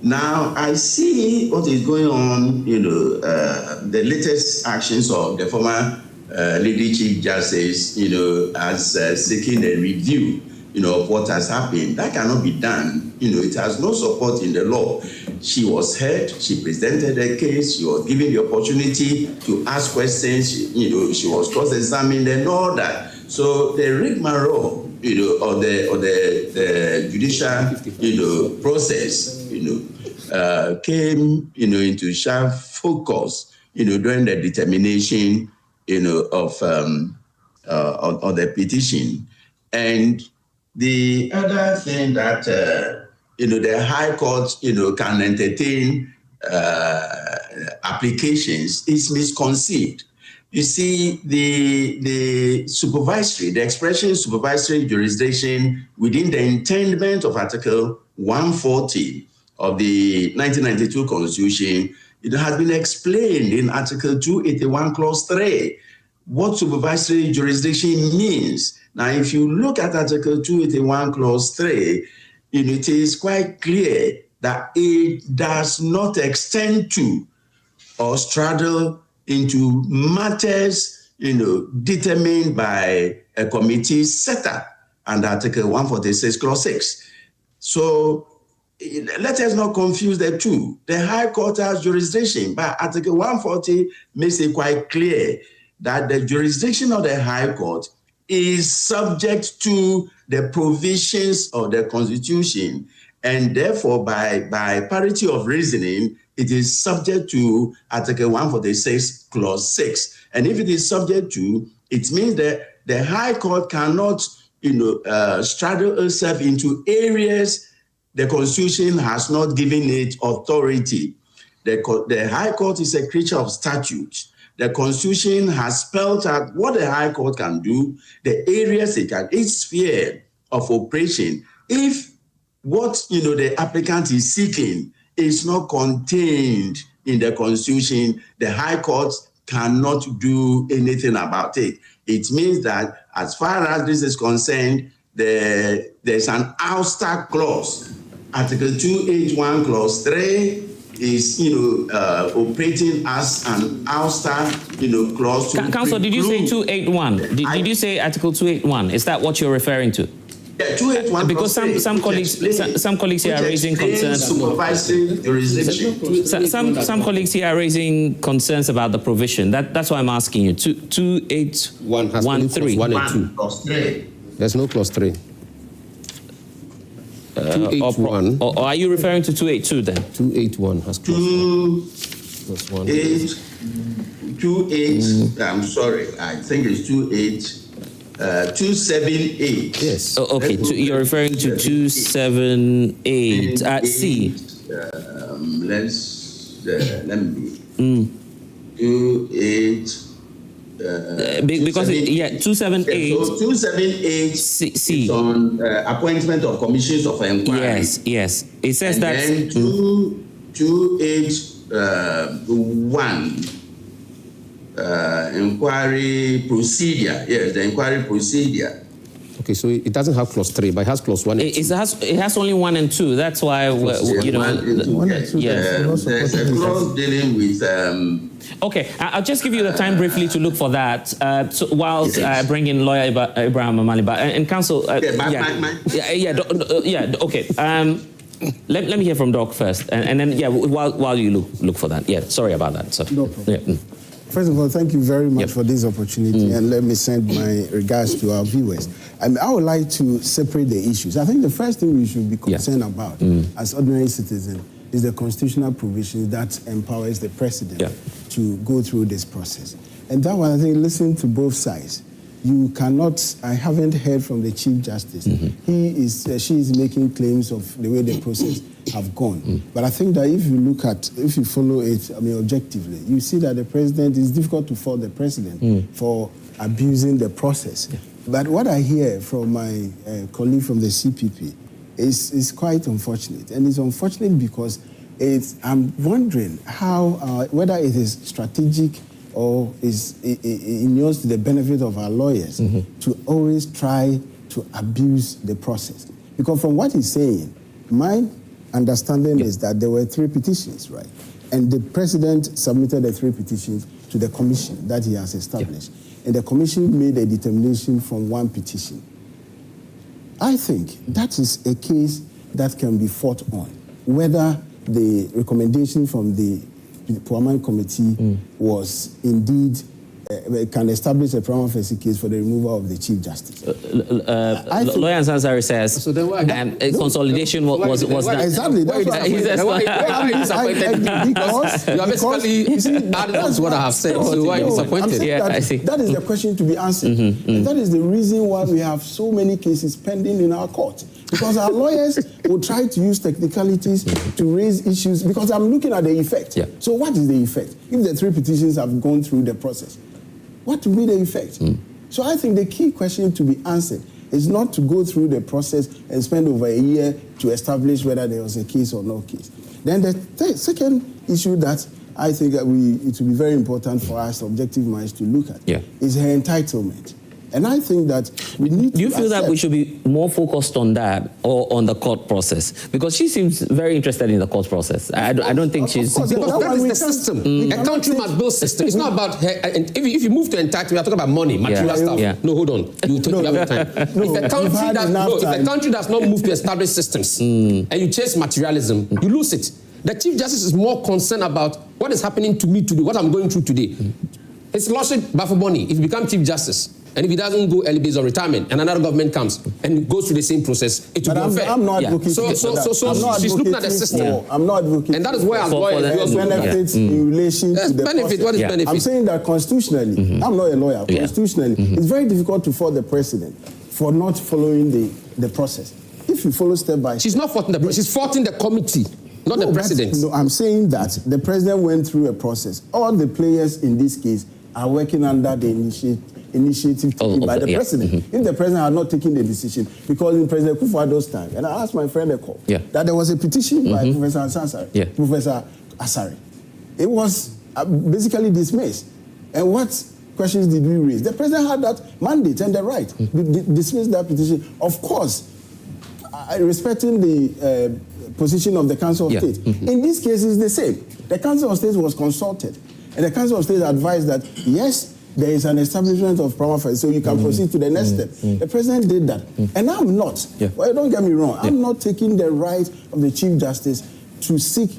Now, I see what is going on, the latest actions of the former Lady Chief Justice, as seeking a review, of what has happened. That cannot be done. It has no support in the law. She was heard, she presented a case, she was given the opportunity to ask questions, she was cross-examined and all that. So the rigmarole, or the judicial, process, came, into sharp focus, during the determination, of the petition. And the other thing that, the High Court, can entertain applications is misconceived. You see, the expression supervisory jurisdiction within the intendment of Article 140 of the 1992 Constitution, it has been explained in Article 281, Clause 3, what supervisory jurisdiction means. Now, if you look at Article 281, Clause 3, it is quite clear that it does not extend to or straddle into matters, determined by a committee set up under Article 146, Clause 6. So let us not confuse the two. The High Court has jurisdiction, but Article 140 makes it quite clear that the jurisdiction of the High Court is subject to the provisions of the Constitution, and therefore, by parity of reasoning, it is subject to Article 146, Clause 6. And if it is subject to, it means that the High Court cannot, straddle itself into areas the Constitution has not given it authority. The High Court is a creature of statute. The Constitution has spelled out what the High Court can do, the areas it can, its sphere of operation. If what the applicant is seeking is not contained in the Constitution, the High Court cannot do anything about it. It means that as far as this is concerned, there's an ouster clause. Article 281, Clause 3 is, operating as an ouster, clause. Council, did you say 281? Did you say Article 281? Is that what you're referring to? Yeah, 281. Because some colleagues here are raising concerns. Supervisory jurisdiction. Some colleagues here are raising concerns about the provision. That's why I'm asking you. 28113. 1 and 2. Clause 3. There's no Clause 3. 281. Or are you referring to 282 then? 281 has Clause 1. 28. I'm sorry. I think it's 278. Yes. Oh, okay. You're referring to 278 C. Let me. 28. Because 278. So 278 C. is on appointment of commissions of inquiry. Yes. It says that. Then 281 inquiry procedure. Yes, the inquiry procedure. Okay, so it doesn't have Clause 3, but it has Clause 1 and 2. It has only 1 and 2. That's why There's a clause dealing with. Okay, I'll just give you the time briefly to look for that whilst I bring in lawyer Abraham Amaliba and counsel. Okay. Let me hear from Doc first, and then while you look for that. Yeah, sorry about that. So, no problem. First of all, thank you very much for this opportunity, and let me send my regards to our viewers. I would like to separate the issues. I think the first thing we should be concerned about as ordinary citizens is the constitutional provision that empowers the president to go through this process. And that one, I think, listening to both sides, you cannot, I haven't heard from the Chief Justice. She is making claims of the way the process have gone. But I think that if you follow it, objectively, you see that the president, it's difficult to fault the president for abusing the process. But what I hear from my colleague from the CPP is quite unfortunate. And it's unfortunate because I'm wondering how, whether it is strategic or is inures to the benefit of our lawyers to always try to abuse the process. Because from what he's saying, my understanding is that there were 3 petitions, right? And the president submitted the 3 petitions to the commission that he has established. And the commission made a determination from 1 petition. I think that is a case that can be fought on, whether the recommendation from the Puaman Committee was indeed can establish a prima facie case for the removal of the Chief Justice. Lawyer Ansari says consolidation was done. Exactly. That's what that's what I have said. So why are you disappointed? I see. That is the question to be answered. And that is the reason why we have so many cases pending in our court. Because our lawyers will try to use technicalities to raise issues, because I'm looking at the effect. So what is the effect? If the 3 petitions have gone through the process, what will be the effect? So I think the key question to be answered is not to go through the process and spend over a year to establish whether there was a case or no case. Then the second issue that I think that it will be very important for us, objective minds, to look at is her entitlement. And I think that we need to Do you feel that we should be more focused on that or on the court process? Because she seems very interested in the court process. I don't think she's... Because that is the system. A country must build system. It's not about... If you move to entitlement, we are talking about money, material stuff. No, hold on. You have time. If the country does not move to establish systems and you chase materialism, you lose it. The Chief Justice is more concerned about what is happening to me today, what I'm going through today. It's Lordship Baffoe-Bonnie. If you become Chief Justice, and if he doesn't go early based on retirement, and another government comes and goes through the same process, it will be unfair. I'm not advocating for that. She's looking at the system. I'm not advocating. And that is why as lawyers, benefits in relation to the benefit. process. What is benefit? I'm saying that constitutionally, I'm not a lawyer. Constitutionally, it's very difficult to fault the president for not following the process. If you follow step by step, she's not faulting the president. She's faulting the committee, not the president. No, I'm saying that the president went through a process. All the players in this case are working under the initiative taken by the president. If the president had not taken the decision, because in President Kufuor's time, and I asked my friend that there was a petition by Professor Asari. It was basically dismissed. And what questions did we raise? The president had that mandate and the right to dismiss that petition. Of course, respecting the position of the Council of State. In this case, it's the same. The Council of State was consulted, and the Council of State advised that, yes, there is an establishment of prima facie, so you can proceed to the next step. The president did that. And I'm not, well, don't get me wrong, I'm not taking the right of the Chief Justice to seek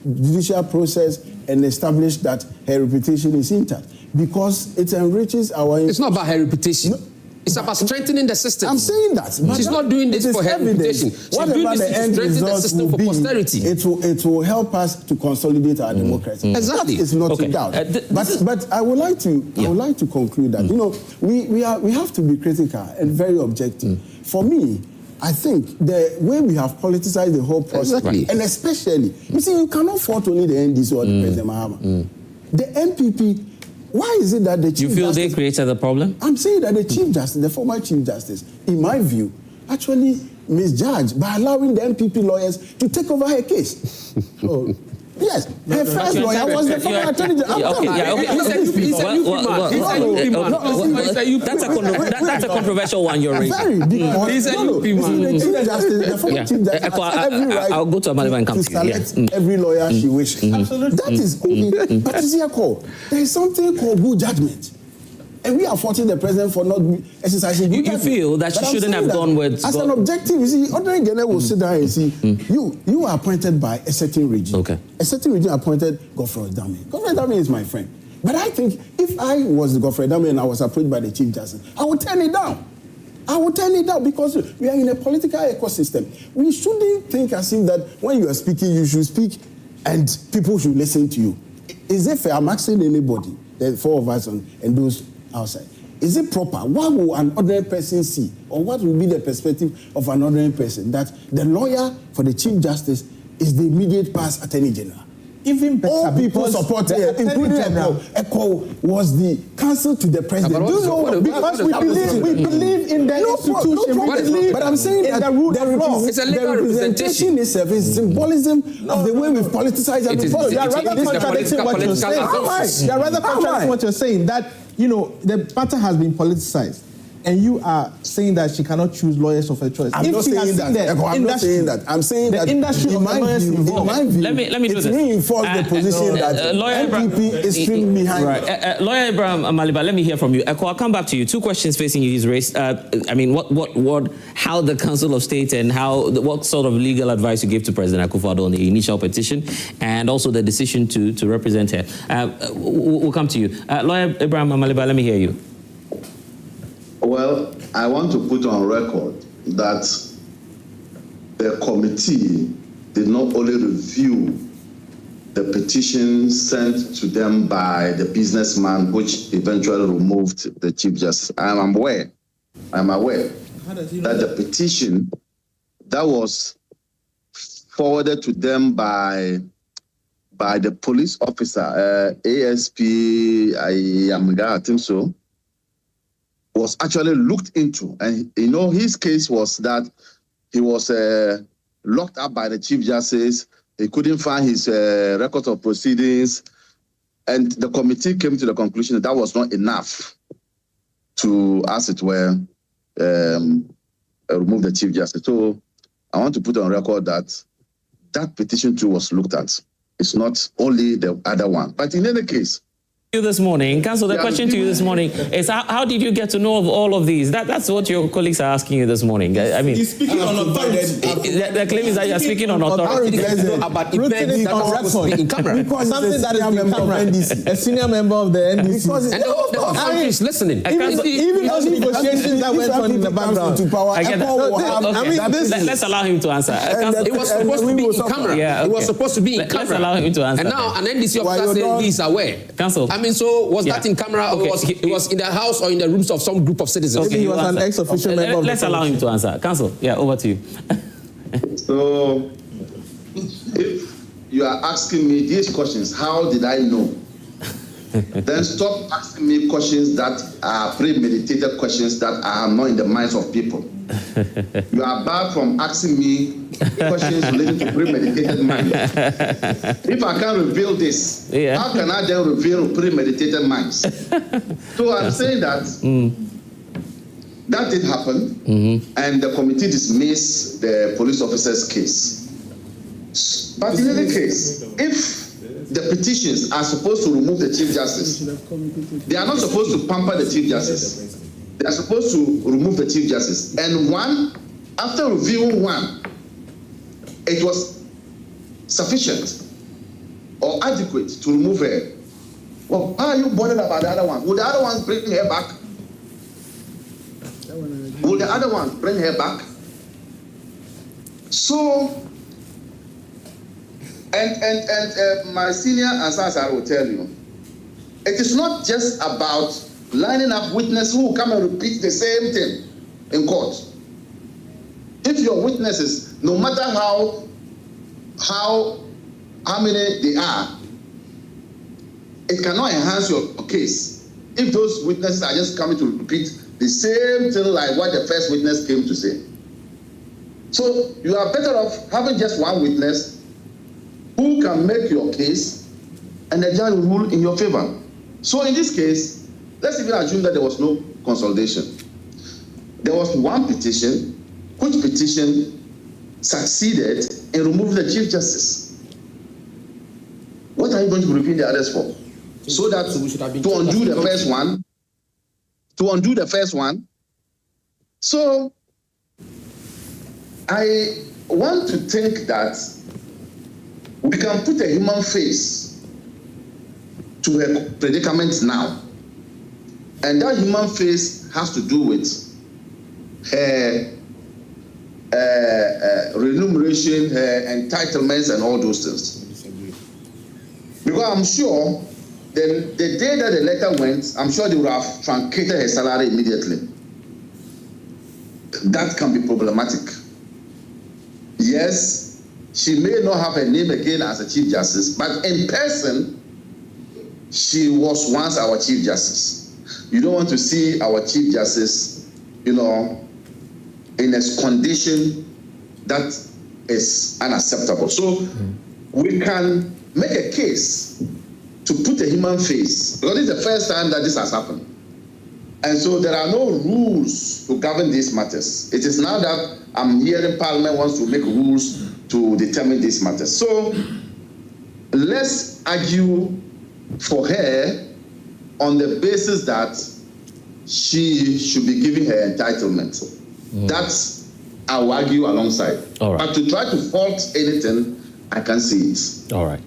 judicial process and establish that her reputation is intact, because it enriches our... It's not about her reputation. No. It's about strengthening the system. I'm saying that. She's not doing this for her reputation. She's doing this to strengthen the system for posterity. It will help us to consolidate our democracy. Exactly. That is not in doubt. But I would like to conclude that, you know, we have to be critical and very objective. For me, I think the way we have politicized the whole process, and especially, you see, you cannot fault only the NDC or the President Mahama. The MPP, why is it that the Chief Justice... You feel they created the problem? I'm saying that the Chief Justice, the former Chief Justice, in my view, actually misjudged by allowing the MPP lawyers to take over her case. Yes, her first lawyer was the former Attorney General. That's a controversial one you're raising. He's a UP man. The Chief Justice, the former Chief Justice, has every right I'll go to and come to select every lawyer she wishes. Absolutely. That is only... But you see, there is something called good judgment. And we are faulting the president for not exercising good judgment. You feel that she shouldn't have gone with... As an objective, you see, ordinary Ghana will sit down and see, you are appointed by a certain regime. A certain regime appointed Godfrey Dame. Godfrey Dame is my friend. But I think if I was Godfrey Dame and I was approached by the Chief Justice, I would turn it down. I would turn it down, because we are in a political ecosystem. We shouldn't think as if that when you are speaking, you should speak and people should listen to you. Is it fair? I'm asking anybody, the four of us and those outside. is it proper? What will an ordinary person see? Or what will be the perspective of an ordinary person? That the lawyer for the Chief Justice is the immediate past Attorney General. Even better, all people supporting it, including ECHO, was the counsel to the president. Because we believe in the institution. But I'm saying that the representation itself is symbolism of the way we've politicized and you are rather contradicting what you're saying. You are rather contradicting what you're saying. That, the matter has been politicized. And you are saying that she cannot choose lawyers of her choice. I'm not saying that. I'm saying that industry in my view, let me it's reinforced the position that MPP is streaming behind. Right. Lawyer Abraham Maliba, let me hear from you. I'll come back to you. Two questions facing you. He's raised. How the Council of State and what sort of legal advice you gave to President Akufo-Addo on the initial petition, and also the decision to represent her. We'll come to you. Lawyer Abraham Maliba, let me hear you. Well, I want to put on record that the committee did not only review the petition sent to them by the businessman, which eventually removed the Chief Justice. I am aware that the petition that was forwarded to them by the police officer, ASP, I think so, was actually looked into. And his case was that he was locked up by the Chief Justice. He couldn't find his records of proceedings. And the committee came to the conclusion that was not enough to, as it were, remove the Chief Justice. So I want to put on record that petition too was looked at. It's not only the other one. But in any case, you this morning, Council, the question to you this morning is how did you get to know of all of these? That's what your colleagues are asking you this morning. I mean, he's speaking on authority. The claim is that you're speaking on authority. About events that are supposed to be in camera. Something that is in camera. A senior member of the NDC. And the whole country is listening. Even those negotiations that went on in the background. I get that. Let's allow him to answer. It was supposed to be in camera. It was supposed to be in camera. Let's allow him to answer. And now an NDC officer says he is aware. Council. I mean, so was that in camera, or it was in the house or in the rooms of some group of citizens? Okay, he was an ex-official member. Let's allow him to answer. Council, over to you. So, if you are asking me these questions, how did I know? Then stop asking me questions that are premeditated questions that are not in the minds of people. You are barred from asking me questions related to premeditated minds. If I can't reveal this, how can I then reveal premeditated minds? So I'm saying that that did happen, and the committee dismissed the police officer's case. But in any case, if the petitions are supposed to remove the Chief Justice, they are not supposed to pamper the Chief Justice. They are supposed to remove the Chief Justice. And after reviewing one, it was sufficient or adequate to remove her. Well, why are you bothered about the other one? Will the other ones bring her back? Will the other ones bring her back? So, and my senior Ansar will tell you, it is not just about lining up witnesses who will come and repeat the same thing in court. If your witnesses, no matter how many they are, it cannot enhance your case if those witnesses are just coming to repeat the same thing like what the first witness came to say. So you are better off having just one witness who can make your case and the judge will rule in your favor. So in this case, let's even assume that there was no consolidation. There was one petition, which petition succeeded in removing the Chief Justice. What are you going to repeat the others for? So that to undo the first one. So I want to think that we can put a human face to a predicament now. And that human face has to do with her remuneration, her entitlements, and all those things. Because I'm sure then the day that the letter went, I'm sure they would have truncated her salary immediately. That can be problematic. Yes, she may not have her name again as a Chief Justice, but in person, she was once our Chief Justice. You don't want to see our Chief Justice, in a condition that is unacceptable. So we can make a case to put a human face, because it's the first time that this has happened. And so there are no rules to govern these matters. It is now that I'm hearing Parliament wants to make rules to determine these matters. So let's argue for her on the basis that she should be given her entitlement. That's, I will argue alongside. All right. But to try to fault anything, I can't see it. All right.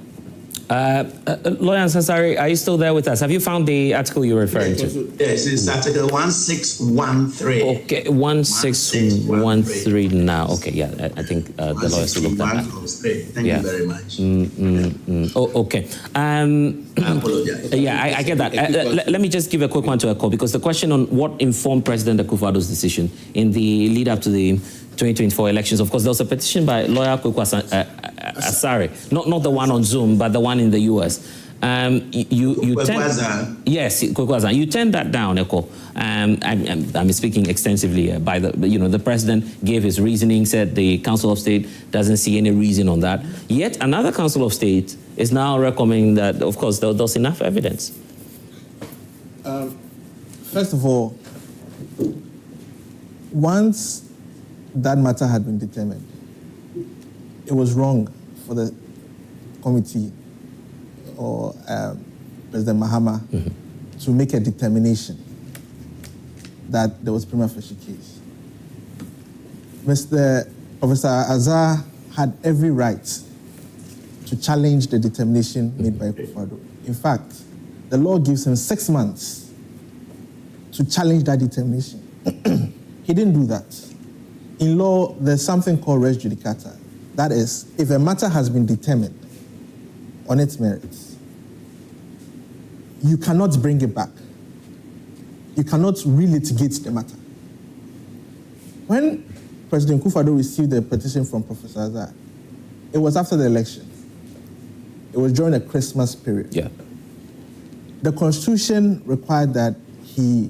Lawyer Ansari, are you still there with us? Have you found the article you're referring to? Yes, it's Article 1613. Okay, 1613 now. Okay, yeah, I think the lawyers will look at that. Thank you very much. Oh, okay. I apologize. Yeah, I get that. Let me just give a quick one to Echo, because the question on what informed President Akufo-Addo's decision in the lead up to the 2024 elections, of course, there was a petition by lawyer Kweku Asare, not the one on Zoom, but the one in the US. You turned that down, Echo. I'm speaking extensively by the president gave his reasoning, said the Council of State doesn't see any reason on that. Yet another Council of State is now recommending that, of course, there's enough evidence. First of all, once that matter had been determined, it was wrong for the committee or President Mahama to make a determination that there was prima facie case. Professor Azar had every right to challenge the determination made by Akufo-Addo. In fact, the law gives him 6 months to challenge that determination. He didn't do that. In law, there's something called res judicata. That is, if a matter has been determined on its merits, you cannot bring it back. You cannot relitigate the matter. When President Akufo-Addo received the petition from Professor Azar, it was after the election. It was during the Christmas period. Yeah. The Constitution required that he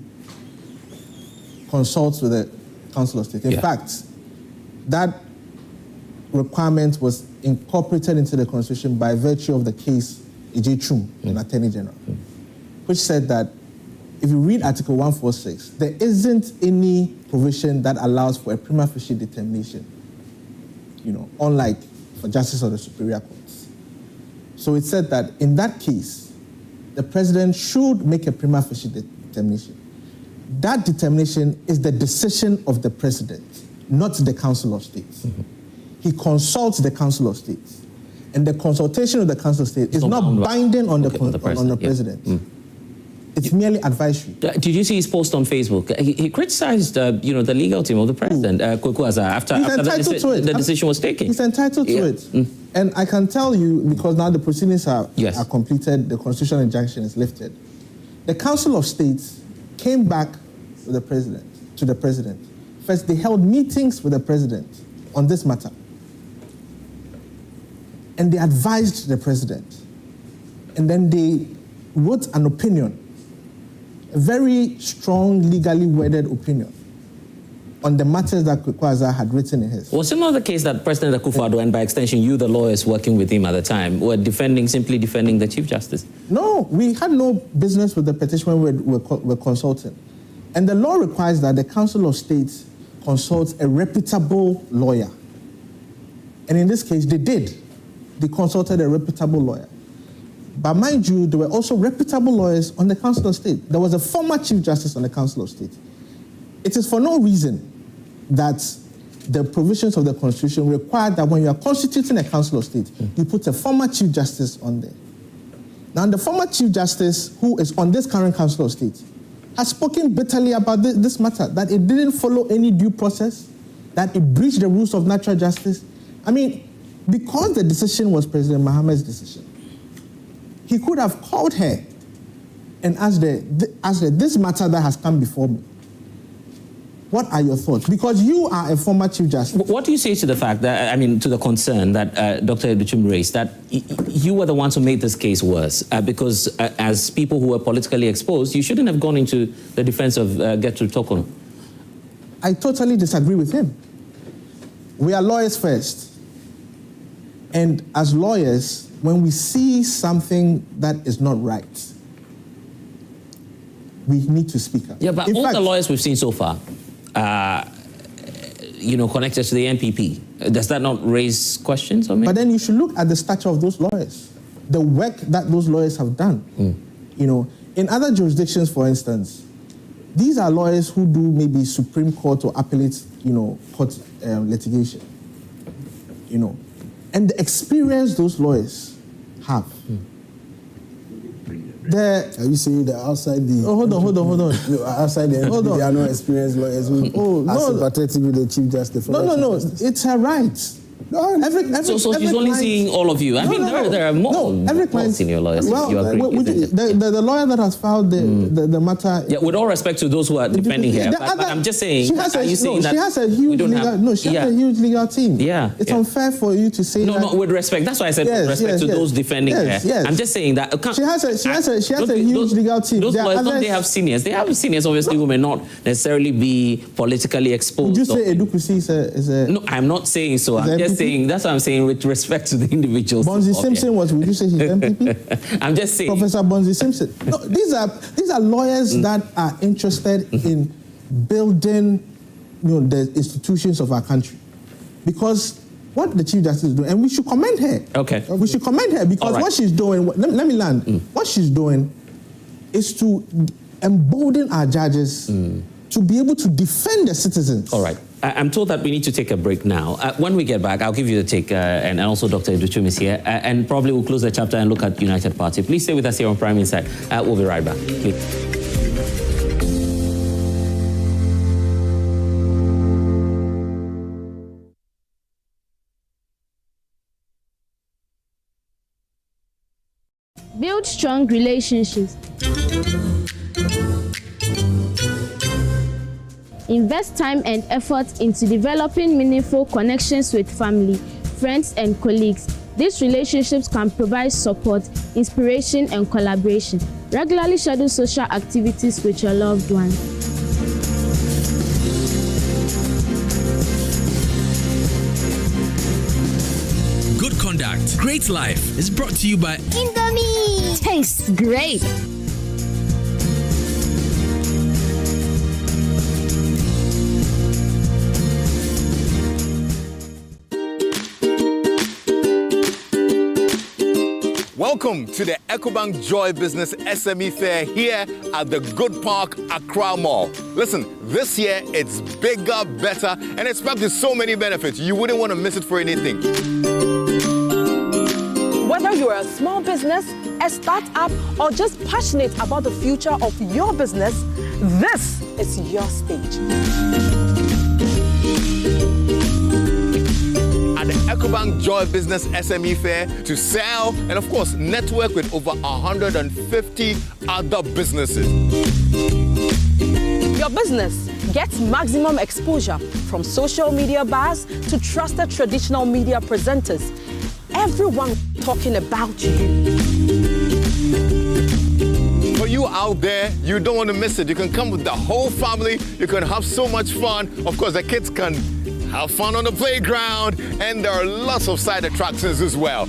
consults with the Council of State. In fact, that requirement was incorporated into the Constitution by virtue of the case E.J. Chum, an Attorney General, which said that if you read Article 146, there isn't any provision that allows for a prima facie determination, unlike for Justice of the Superior Courts. So it said that in that case, the President should make a prima facie determination. That determination is the decision of the President, not the Council of State. He consults the Council of State. And the consultation of the Council of State is not binding on the President. It's merely advisory. Did you see his post on Facebook? He criticized, the legal team of the president, Kweku Azar, after the decision was taken. He's entitled to it. And I can tell you, because now the proceedings are completed, the constitutional injunction is lifted. The Council of State came back to the President. First, they held meetings with the President on this matter. And they advised the President. And then they wrote an opinion, a very strong, legally worded opinion on the matters that Kweku Azar had written in his. Was it not the case that President Akufo-Addo, and by extension you, the lawyers working with him at the time, were simply defending the Chief Justice? No, we had no business with the petition when we were consulting. And the law requires that the Council of State consults a reputable lawyer. And in this case, they did. They consulted a reputable lawyer. But mind you, there were also reputable lawyers on the Council of State. There was a former Chief Justice on the Council of State. It is for no reason that the provisions of the Constitution require that when you are constituting a Council of State, you put a former Chief Justice on there. Now, the former Chief Justice, who is on this current Council of State, has spoken bitterly about this matter, that it didn't follow any due process, that it breached the rules of natural justice. I mean, because the decision was President Mahama's decision, he could have called her and ask this matter that has come before me, what are your thoughts? Because you are a former Chief Justice. What do you say to the fact that, to the concern that Dr. Educhum raised, that you were the ones who made this case worse? Because as people who were politically exposed, you shouldn't have gone into the defense of Gertrude Torkornoo. I totally disagree with him. We are lawyers first. And as lawyers, when we see something that is not right, we need to speak up. Yeah, but all the lawyers we've seen so far, connected to the NPP, does that not raise questions? But then you should look at the stature of those lawyers, the work that those lawyers have done. In other jurisdictions, for instance, these are lawyers who do maybe Supreme Court or appellate, court litigation, and the experience those lawyers have. Are you saying that outside the... Oh, hold on. Outside the NPP, there are no experienced lawyers who are sympathetic with the Chief Justice? No. It's her right. So she's only seeing all of you. There are more senior lawyers. Well, you agree, the lawyer that has filed the matter... Yeah, with all respect to those who are defending here, but I'm just saying... She has a huge legal team. Yeah. It's unfair for you to say that... No, with respect. That's why I said with respect to those defending here. Yes. I'm just saying that... She has a huge legal team. Those lawyers, don't they have seniors? They have seniors, obviously, who may not necessarily be politically exposed. Would you say Edukusi is a... No, I'm not saying so. I'm just saying, that's what I'm saying with respect to the individuals. Bonzi Simpson would you say he's MPP? I'm just saying. Professor Bonzi Simpson. No, these are lawyers that are interested in building, the institutions of our country. Because what the Chief Justice is doing, and we should commend her. Okay. We should commend her because what she's doing, let me land. What she's doing is to embolden our judges to be able to defend the citizens. All right. I'm told that we need to take a break now. When we get back, I'll give you the take, and also Dr. Educhum is here, and probably we'll close the chapter and look at United Party. Please stay with us here on Prime Insight. We'll be right back. Please. Build strong relationships. Invest time and effort into developing meaningful connections with family, friends, and colleagues. These relationships can provide support, inspiration, and collaboration. Regularly schedule social activities with your loved ones. Good Conduct, Great Life is brought to you by Indomie. Tastes great. Welcome to the EcoBank Joy Business SME Fair here at the Good Park, Accra Mall. Listen, this year it's bigger, better, and it's packed with so many benefits. You wouldn't want to miss it for anything. Whether you're a small business, a startup, or just passionate about the future of your business, this is your stage. At the EcoBank Joy Business SME Fair to sell and, of course, network with over 150 other businesses. Your business gets maximum exposure from social media bars to trusted traditional media presenters. Everyone talking about you. For you out there, you don't want to miss it. You can come with the whole family. You can have so much fun. Of course, the kids can have fun on the playground, and there are lots of side attractions as well.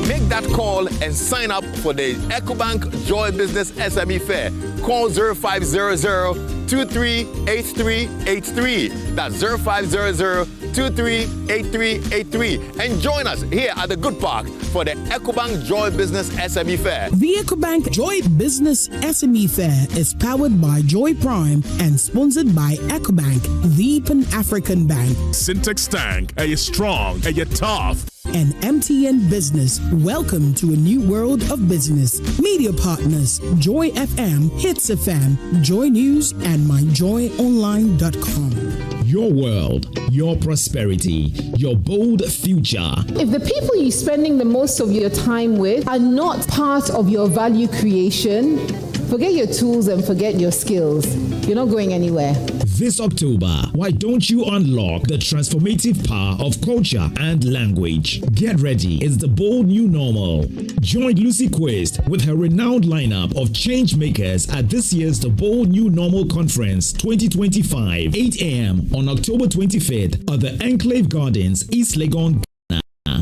Make that call and sign up for the EcoBank Joy Business SME Fair. Call 0500-238383. That's 0500-238383. And join us here at the Good Park for the EcoBank Joy Business SME Fair. The EcoBank Joy Business SME Fair is powered by Joy Prime and sponsored by EcoBank, the Pan-African Bank. Syntax Tank, are you strong? Are you tough? And MTN Business. Welcome to a new world of business. Media partners, Joy FM, Hits FM, Joy News, and myjoyonline.com. Your world, your prosperity, your bold future. If the people you're spending the most of your time with are not part of your value creation, forget your tools and forget your skills. You're not going anywhere. This October, why don't you unlock the transformative power of culture and language? Get ready, it's the bold new normal. Join Lucy Quest with her renowned lineup of change makers at this year's The Bold New Normal Conference 2025, 8 a.m. on October 25th at the Enclave Gardens, East Legon,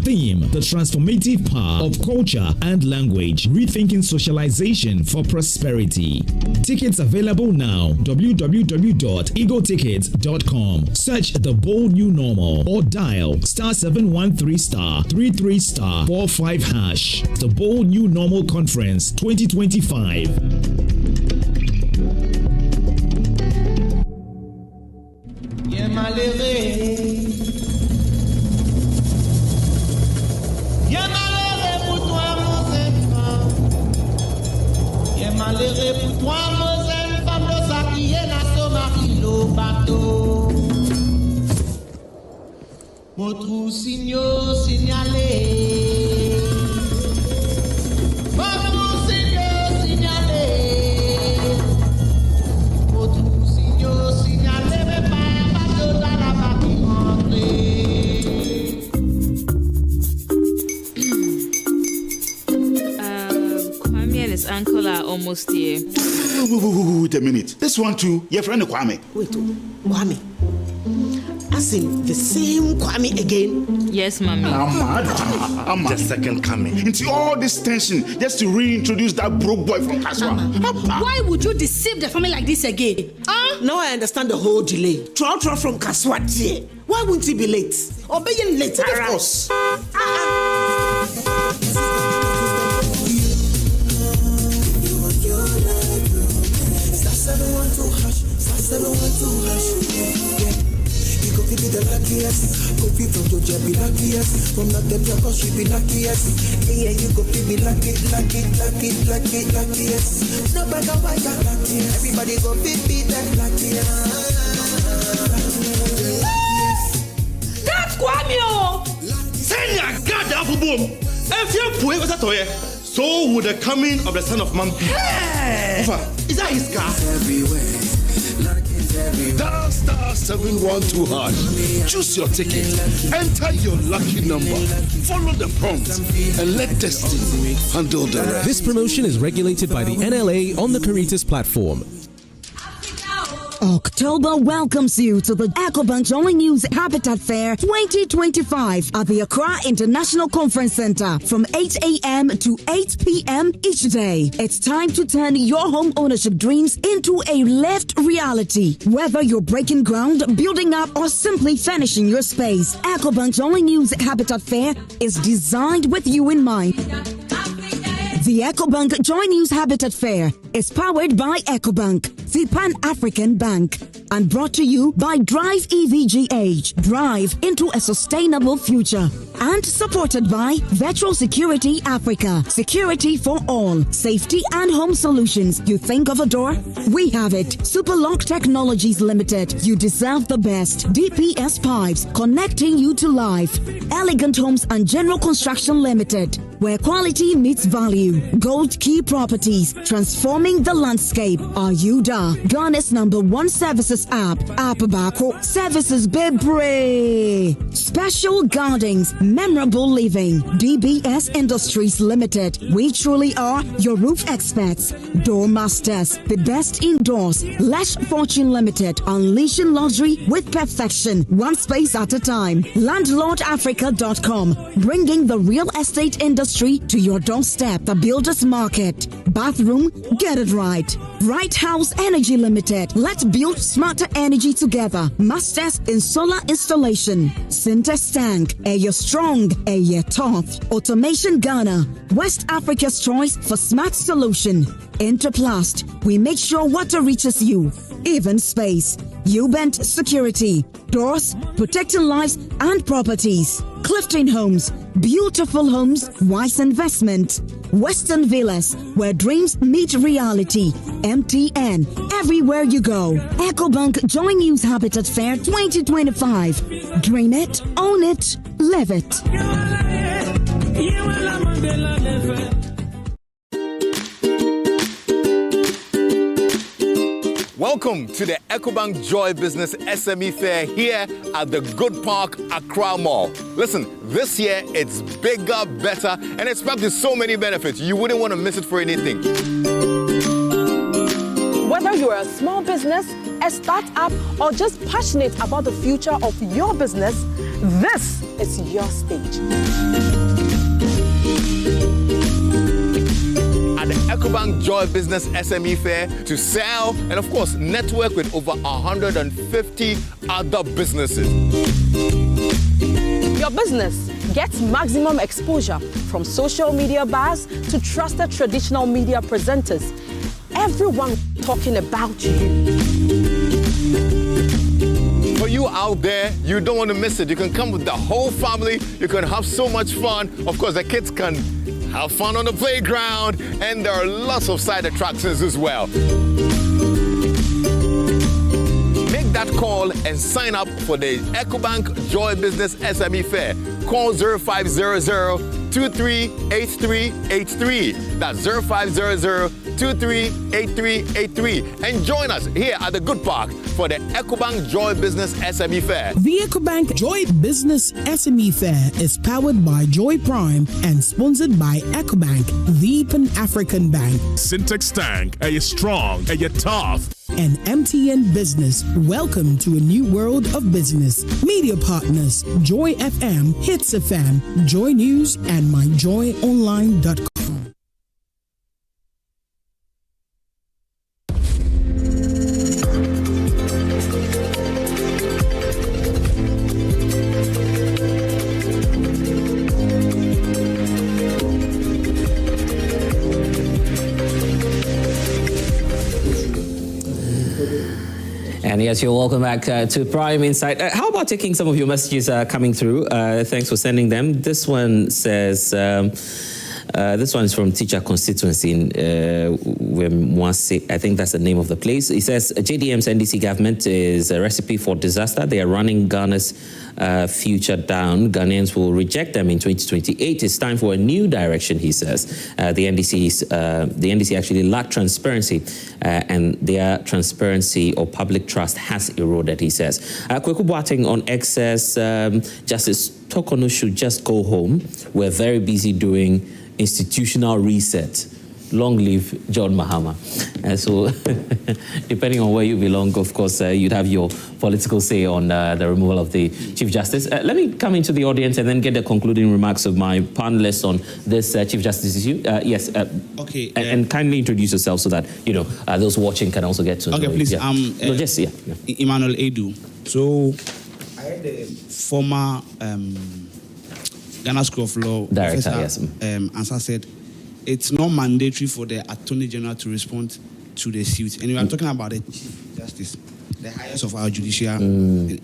Theme: the transformative power of culture and language, rethinking socialization for prosperity. Tickets available now. www.egotickets.com. Search The Bold New Normal or dial *713*33*45#. The Bold New Normal Conference 2025. Malheureux pour toi, Moselle, femme de ça qui est la sommarie, le bateau. Mon trou signalé. Mon trou signalé. Mon trou signalé, mais pas un bateau dans la partie rentrée. His uncle are almost here. Wait a minute. This one too, your friend Kwame. Wait, Kwame. As in the same Kwame again? Yes, mommy. I'm the second coming. Into all this tension just to reintroduce that broke boy from Kaswa. Why would you deceive the family like this again? Now I understand the whole delay. Trout from Kaswa. Why wouldn't he be late? Or being late, of course. The luckiest, go be from Georgia, be luckiest. From not the cause she be luckiest. Yeah, you go be luckiest. No matter why you're luckiest, everybody go be that luckiest. That's Kwame! Send your God up, boom. If you're poor, what's that? So would the coming of the Son of Man be? Hey! Is that his car? Everywhere. Dial *712#. Choose your ticket. Enter your lucky number. Follow the prompts and let destiny handle the rest. This promotion is regulated by the NLA on the Caritas platform. October welcomes you to the EcoBank Only News Habitat Fair 2025 at the Accra International Conference Center from 8 a.m. to 8 p.m. each day. It's time to turn your home ownership dreams into a lived reality. Whether you're breaking ground, building up, or simply finishing your space, EcoBank Only News Habitat Fair is designed with you in mind. The EcoBank Joy News Habitat Fair is powered by EcoBank, the Pan-African Bank, and brought to you by Drive EVGH, Drive into a Sustainable Future, and supported by Virtual Security Africa, security for all, safety and home solutions. You think of a door? We have it. Superlock Technologies Limited. You deserve the best. DPS Pipes, connecting you to life. Elegant Homes and General Construction Limited, where quality meets value. Gold Key Properties, transforming the landscape. Ayuda, Ghana's #1 services app. Apabako, services Bebre. Special Gardens, memorable living. DBS Industries Limited. We truly are your roof experts. Door masters, the best indoors. Lesh Fortune Limited, unleashing luxury with perfection. One space at a time. LandlordAfrica.com, bringing the real estate industry to your doorstep. The Builders Market. Bathroom, get it right. Right House Energy Limited. Let's build smarter energy together. Masters in solar installation. Syntex Tank. You're strong, you're tough. Automation Ghana. West Africa's choice for smart solution. Interplast. We make sure water reaches you. Even space. U-Bent Security. Doors, protecting lives and properties. Clifton Homes. Beautiful homes, wise investment. Western Villas, where dreams meet reality. MTN, everywhere you go. EcoBank Joint Use Habitat Fair 2025. Dream it, own it, live it. Welcome to the EcoBank Joy Business SME Fair here at the Good Park, Accra Mall. Listen, this year it's bigger, better, and it's packed with so many benefits. You wouldn't want to miss it for anything. Whether you're a small business, a startup, or just passionate about the future of your business, this is your stage. At the EcoBank Joy Business SME Fair to sell and, of course, network with over 150 other businesses. Your business gets maximum exposure from social media bars to trusted traditional media presenters. Everyone talking about you. For you out there, you don't want to miss it. You can come with the whole family. You can have so much fun. Of course, the kids can have fun on the playground, and there are lots of side attractions as well. Make that call and sign up for the EcoBank Joy Business SME Fair. Call 0500-238383. That's 0500-238383. And join us here at the Good Park for the EcoBank Joy Business SME Fair. The EcoBank Joy Business SME Fair is powered by Joy Prime and sponsored by EcoBank, the Pan-African Bank. Syntax Tank, are you strong? Are you tough? And MTN Business. Welcome to a new world of business. Media partners: Joy FM, Hits FM, Joy News, and myjoyonline.com. And yes, you're welcome back to Prime Insight. How about taking some of your messages coming through? Thanks for sending them. This one says, this one is from Teacher Constituency in Mwase. I think that's the name of the place. It says, JDM's NDC government is a recipe for disaster. They are running Ghana's future down. Ghanaians will reject them in 2028. It's time for a new direction, he says. The NDC actually lack transparency, and their transparency or public trust has eroded, he says. Kweku Boateng on excess, Justice Torkornoo should just go home. We're very busy doing institutional reset. Long live John Mahama. So depending on where you belong, of course, you'd have your political say on the removal of the Chief Justice. Let me come into the audience and then get the concluding remarks of my panelists on this Chief Justice issue. Yes. Okay. And kindly introduce yourself so that, you know, those watching can also get to know. Okay, please. Yeah. Emmanuel Edu. So I had the former Ghana School of Law Director, professor, as I said, it's not mandatory for the Attorney General to respond to the suit. And we are talking about the Chief Justice, the highest of our judiciary.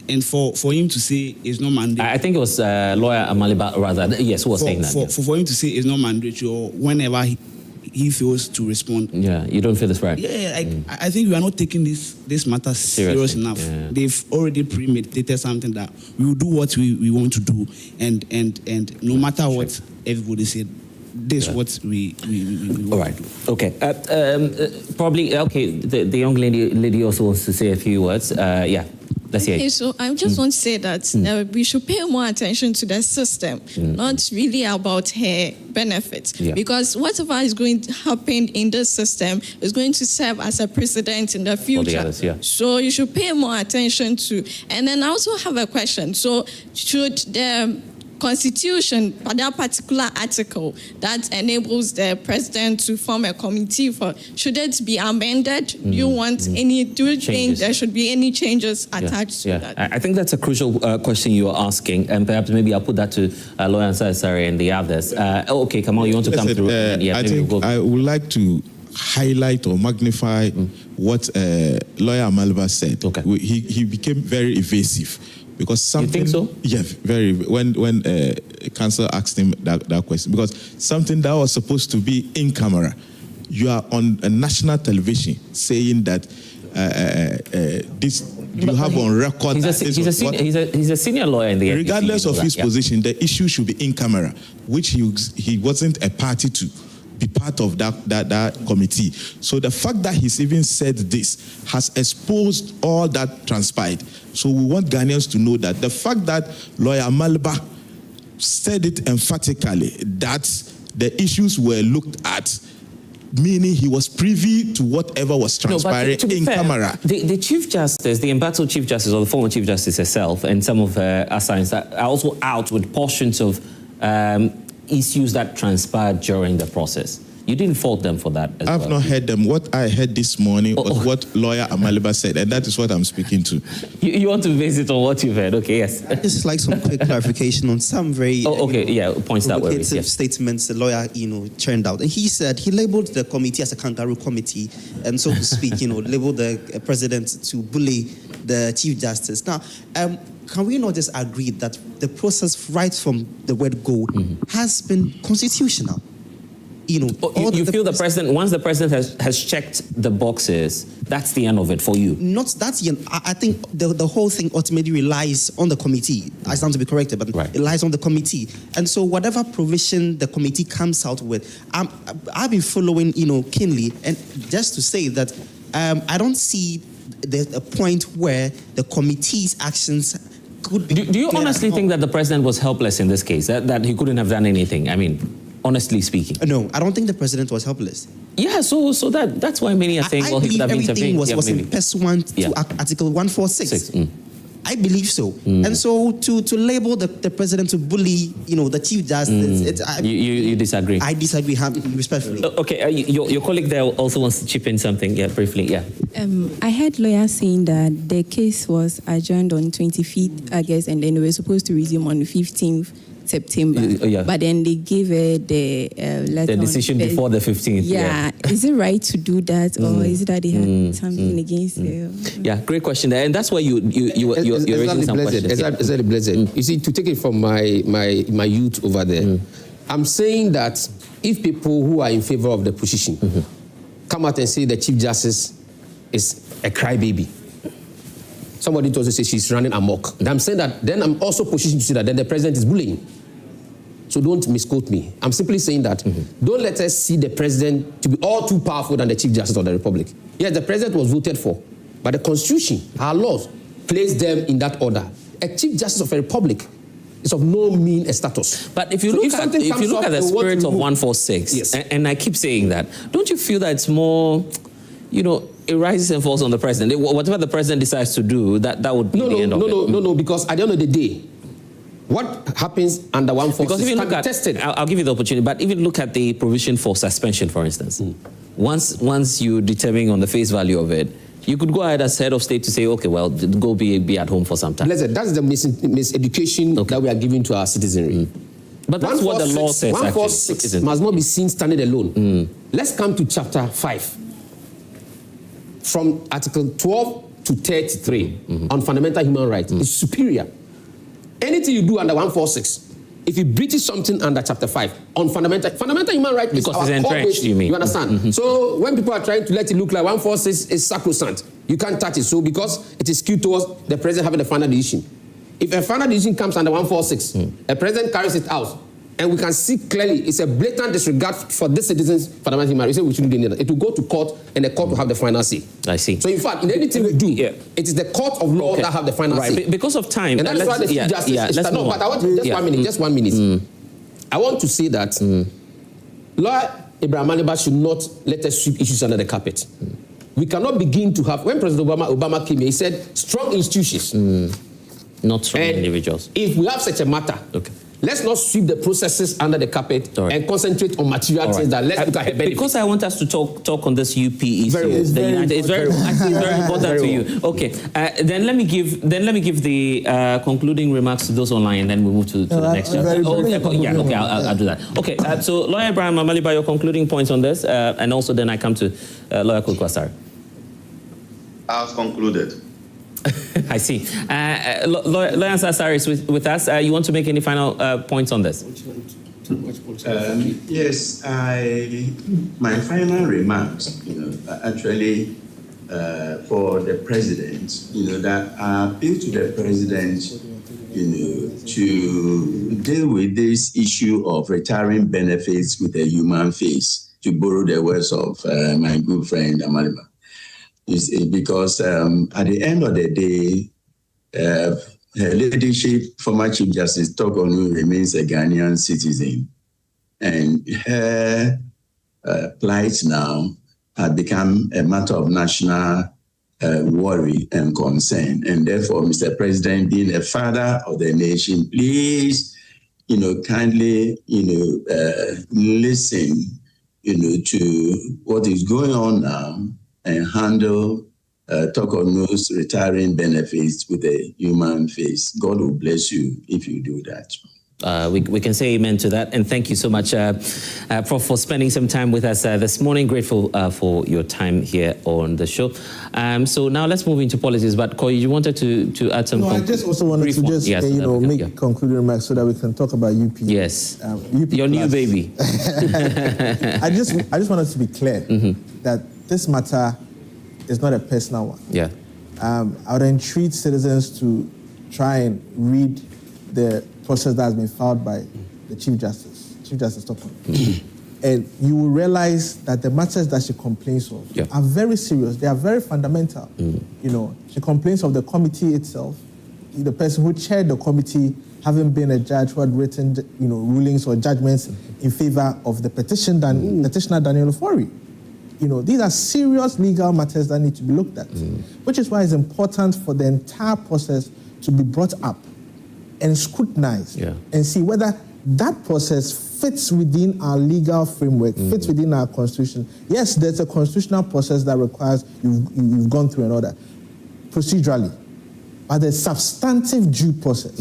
And for him to say it's not mandatory. I think it was lawyer Amaliba, rather. Yes, who was saying that. For him to say it's not mandatory or whenever he feels to respond. Yeah, you don't feel this right? Yeah, I think we are not taking this matter serious enough. Yeah. They've already premeditated something that we will do what we want to do. And no matter what everybody said, this is what we all right. Okay. Probably, okay, the young lady also wants to say a few words. Yeah. Let's hear it. Okay, so I just want to say that we should pay more attention to the system, not really about her benefits. Yeah. Because whatever is going to happen in the system is going to serve as a precedent in the future. The others, yeah. So you should pay more attention to. And then I also have a question. So should the Constitution, that particular article that enables the president to form a committee for, should it be amended? Do you think there should be any changes attached to that? I think that's a crucial question you are asking, and perhaps maybe I'll put that to Lawyer Ansari and the others. Okay, Kamal, you want to come through? I think I would like to highlight or magnify what Lawyer Amaliba said. Okay. He became very evasive, because something. You think so? Yeah, very. When counsel asked him that question, because something that was supposed to be in camera, you are on a national television saying that this. You have on record. He's a senior lawyer in the. Regardless of his position, the issue should be in camera, which he wasn't a party to be part of that committee. So the fact that he's even said this has exposed all that transpired. So we want Ghanaians to know that the fact that lawyer Maliba said it emphatically that the issues were looked at, meaning he was privy to whatever was transpiring in camera. The Chief Justice, the embattled Chief Justice or the former Chief Justice herself, and some of her assigns are also out with portions of issues that transpired during the process. You didn't fault them for that as I've not heard them. What I heard this morning was what lawyer Amaliba said, and that is what I'm speaking to. You want to base it on what you've heard? Okay, yes. Just like some quick clarification on some very points that were raised, yes. statements the lawyer churned out. And he said he labeled the committee as a kangaroo committee, and so to speak, labeled the president to bully the Chief Justice. Now, can we not just agree that the process right from the word go has been constitutional? You feel the president, once the president has checked the boxes, that's the end of it for you? Not that's the end. I think the whole thing ultimately relies on the committee. I stand to be corrected, but it relies on the committee. And so whatever provision the committee comes out with, I've been following, keenly, and just to say that I don't see a point where the committee's actions could be. Do you honestly think that the president was helpless in this case? That he couldn't have done anything? I mean, honestly speaking. No, I don't think the president was helpless. Yeah, so that's why many are saying, well, he could have intervened. Everything was in pursuant to Article 146. I believe so. And so to label the president to bully, the Chief Justice, you disagree? I disagree respectfully. Okay, your colleague there also wants to chip in something, briefly, I heard lawyers saying that the case was adjourned on 25th August, and then they were supposed to resume on 15th September. But then they gave the letter. The decision before the 15th. Yeah. Is it right to do that, or is it that they had something against it? Yeah, great question there, and that's why you're raising some questions. Exactly, Blessed. You see, to take it from my youth over there, I'm saying that if people who are in favor of the position come out and say the Chief Justice is a crybaby, somebody also says she's running amok. And I'm saying that, then I'm also positioned to say that then the president is bullying. So don't misquote me. I'm simply saying that don't let us see the president to be all too powerful than the Chief Justice of the Republic. Yes, the president was voted for, but the Constitution, our laws, place them in that order. A Chief Justice of a Republic is of no mean a status. But if you look at the spirit of 146, and I keep saying that, don't you feel that it's more, it rises and falls on the president? Whatever the president decides to do, that would be the end of it. No, because at the end of the day, what happens under 146 because if you look at, tested. I'll give you the opportunity, but even look at the provision for suspension, for instance. Once you determine on the face value of it, you could go ahead as head of state to say, okay, well, go be at home for some time. Listen, that's the miseducation that we are giving to our citizenry. But that's what the law says. 146 must not be seen standing alone. Let's come to chapter 5. From Article 12 to 33 on fundamental human rights is superior. Anything you do under 146, if you breaches something under chapter 5 on fundamental human rights, because it's entrenched, you mean? You understand? So when people are trying to let it look like 146 is sacrosanct, you can't touch it. So because it is skewed towards the president having the final decision. If a final decision comes under 146, a president carries it out, and we can see clearly it's a blatant disregard for this citizen's fundamental human rights. We shouldn't do that. It will go to court, and the court will have the final say. I see. So in fact, in anything we do, it is the court of law that have the final say. Because of time, and that is why the Chief Justice is no. But I want to just 1 minute. I want to say that Lawyer Abraham Maniba should not let us sweep issues under the carpet. We cannot begin to have. When President Obama came here, he said strong institutions, not strong individuals. If we have such a matter, let's not sweep the processes under the carpet and concentrate on material things that let's look at the benefits. Because I want us to talk on this UP issue. It's very important to you. Okay, then let me give the concluding remarks to those online, and then we move to the next chapter. I'll do that. Okay, so Lawyer Abraham Amaliba, your concluding points on this, and also then I come to Lawyer Kulkwasari. I've concluded. I see. Lawyer Sassari is with us. You want to make any final points on this? Yes, my final remarks, actually for the president, that I appeal to the president, to deal with this issue of retiring benefits with a human face, to borrow the words of my good friend Amalima. Because at the end of the day, her ladyship, former Chief Justice Torkornoo, remains a Ghanaian citizen. And her plight now has become a matter of national worry and concern. And therefore, Mr. President, being a father of the nation, please, kindly, listen, to what is going on now and handle Torkornoo's retiring benefits with a human face. God will bless you if you do that. We can say amen to that. And thank you so much, Prof, for spending some time with us this morning. Grateful for your time here on the show. So now let's move into politics. But Koyi, you wanted to add some... No, I just also wanted to just, make concluding remarks so that we can talk about UP. Yes. UP your new baby. I just wanted to be clear that this matter is not a personal one. Yeah. I would entreat citizens to try and read the process that has been filed by the Chief Justice Torkornoo. And you will realize that the matters that she complains of are very serious. They are very fundamental. She complains of the committee itself, the person who chaired the committee having been a judge who had written, rulings or judgments in favor of the petitioner Daniel Ofori. These are serious legal matters that need to be looked at, which is why it's important for the entire process to be brought up and scrutinized and see whether that process fits within our legal framework, fits within our constitution. Yes, there's a constitutional process that requires you've gone through an order procedurally, but the substantive due process,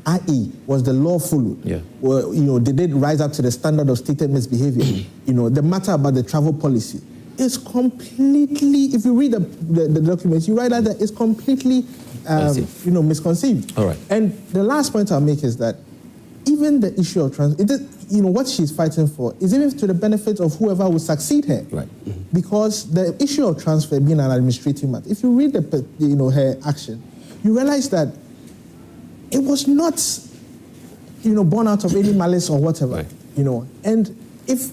i.e., was the law followed? Or, did it rise up to the standard of stated misbehavior? The matter about the travel policy is completely, if you read the documents, you realize that it's completely misconceived. All right. And the last point I'll make is that even the issue of what she's fighting for is even to the benefit of whoever will succeed her. Right. Because the issue of transfer being an administrative matter, if you read her action, you realize that it was not, born out of any malice or whatever. Right. And if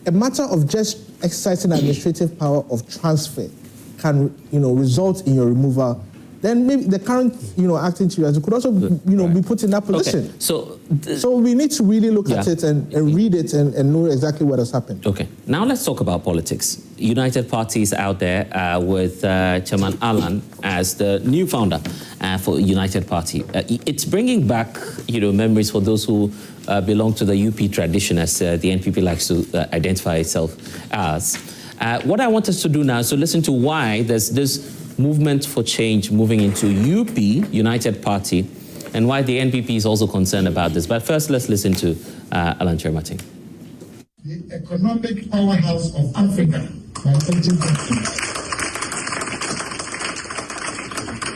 a matter of just exercising administrative power of transfer can, result in your removal, then maybe the current, acting Chief Justice could also, be put in that position. Okay. So we need to really look at it and read it and know exactly what has happened. Okay. Now let's talk about politics. United Party is out there with Chairman Alan as the new founder for United Party. It's bringing back, memories for those who belong to the UP tradition, as the NPP likes to identify itself as. What I want us to do now is to listen to why there's this movement for change moving into UP, United Party, and why the NPP is also concerned about this. But first, let's listen to Alan Chermatin. The economic powerhouse of Africa by 2040.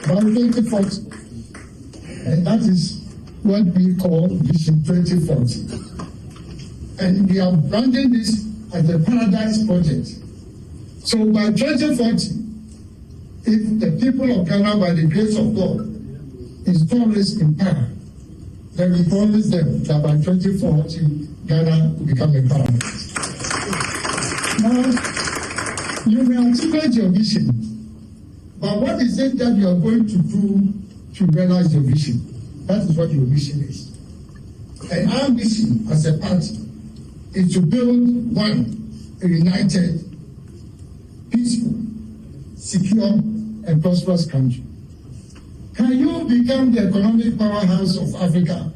By 2040. And that is what we call Vision 2040. And we are branding this as the Paradise Project. So by 2040, if the people of Ghana, by the grace of God, is always in power, then we promise them that by 2040, Ghana will become a paradise. Now, you may articulate your vision, but what is it that you are going to do to realize your vision? That is what your vision is. And our vision as a party is to build a united, peaceful, secure, and prosperous country. Can you become the economic powerhouse of Africa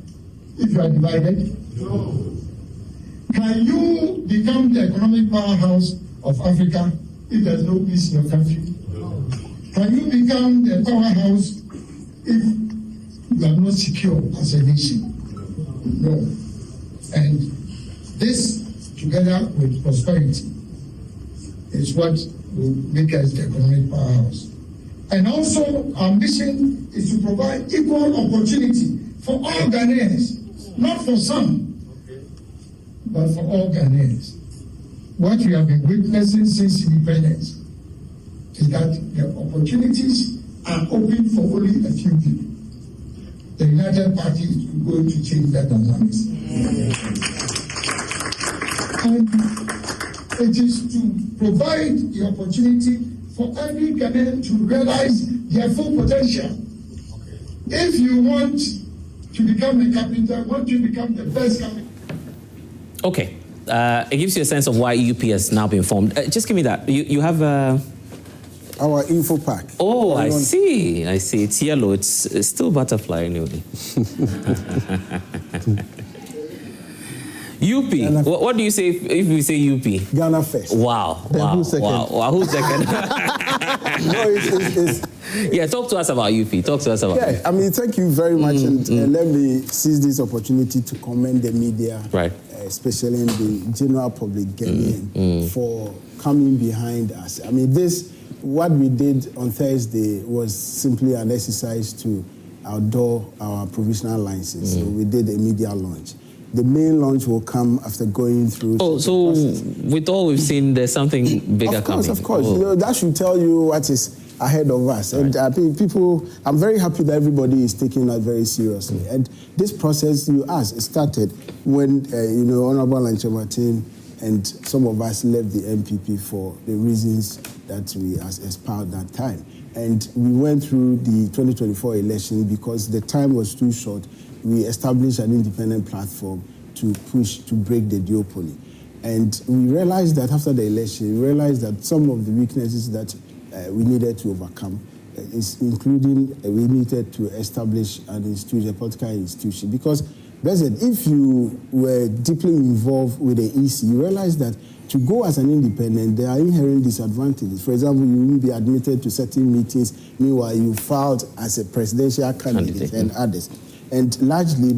if you are divided? No. Can you become the economic powerhouse of Africa if there is no peace in your country? No. Can you become the powerhouse if you are not secure as a nation? No. And this, together with prosperity, is what will make us the economic powerhouse. And also, our mission is to provide equal opportunity for all Ghanaians, not for some, but for all Ghanaians. What we have been witnessing since independence is that the opportunities are open for only a few people. The United Party is going to change that dynamics. And it is to provide the opportunity for every Ghanaian to realize their full potential. If you want to become a carpenter, want to become the best carpenter. Okay. It gives you a sense of why UP has now been formed. Just give me that. You have our info pack. Oh, I see. It's yellow. It's still butterfly anyway. UP. What do you say if we say UP? Ghana first. Wow. Who's second? Wow. Who's second? No, it's yeah, talk to us about UP. Yeah, I mean, thank you very much. And let me seize this opportunity to commend the media, right, especially in the general public Ghanaian, for coming behind us. I mean, what we did on Thursday was simply an exercise to outdoor our provisional license. So we did a media launch. The main launch will come after going through. Oh, so with all we've seen, there's something bigger coming. Of course. You know, that should tell you what is ahead of us. Right. And I think I'm very happy that everybody is taking that very seriously. And this process, you asked, it started when, Honorable Lanche Martin and some of us left the MPP for the reasons that we espoused that time. And we went through the 2024 election because the time was too short. We established an independent platform to push to break the duopoly. And we realized that after the election, some of the weaknesses that we needed to overcome, including we needed to establish an institution, a political institution. Because, Blessed, if you were deeply involved with the EC, you realize that to go as an independent, there are inherent disadvantages. For example, you won't be admitted to certain meetings, meanwhile you filed as a presidential candidate and others. And largely,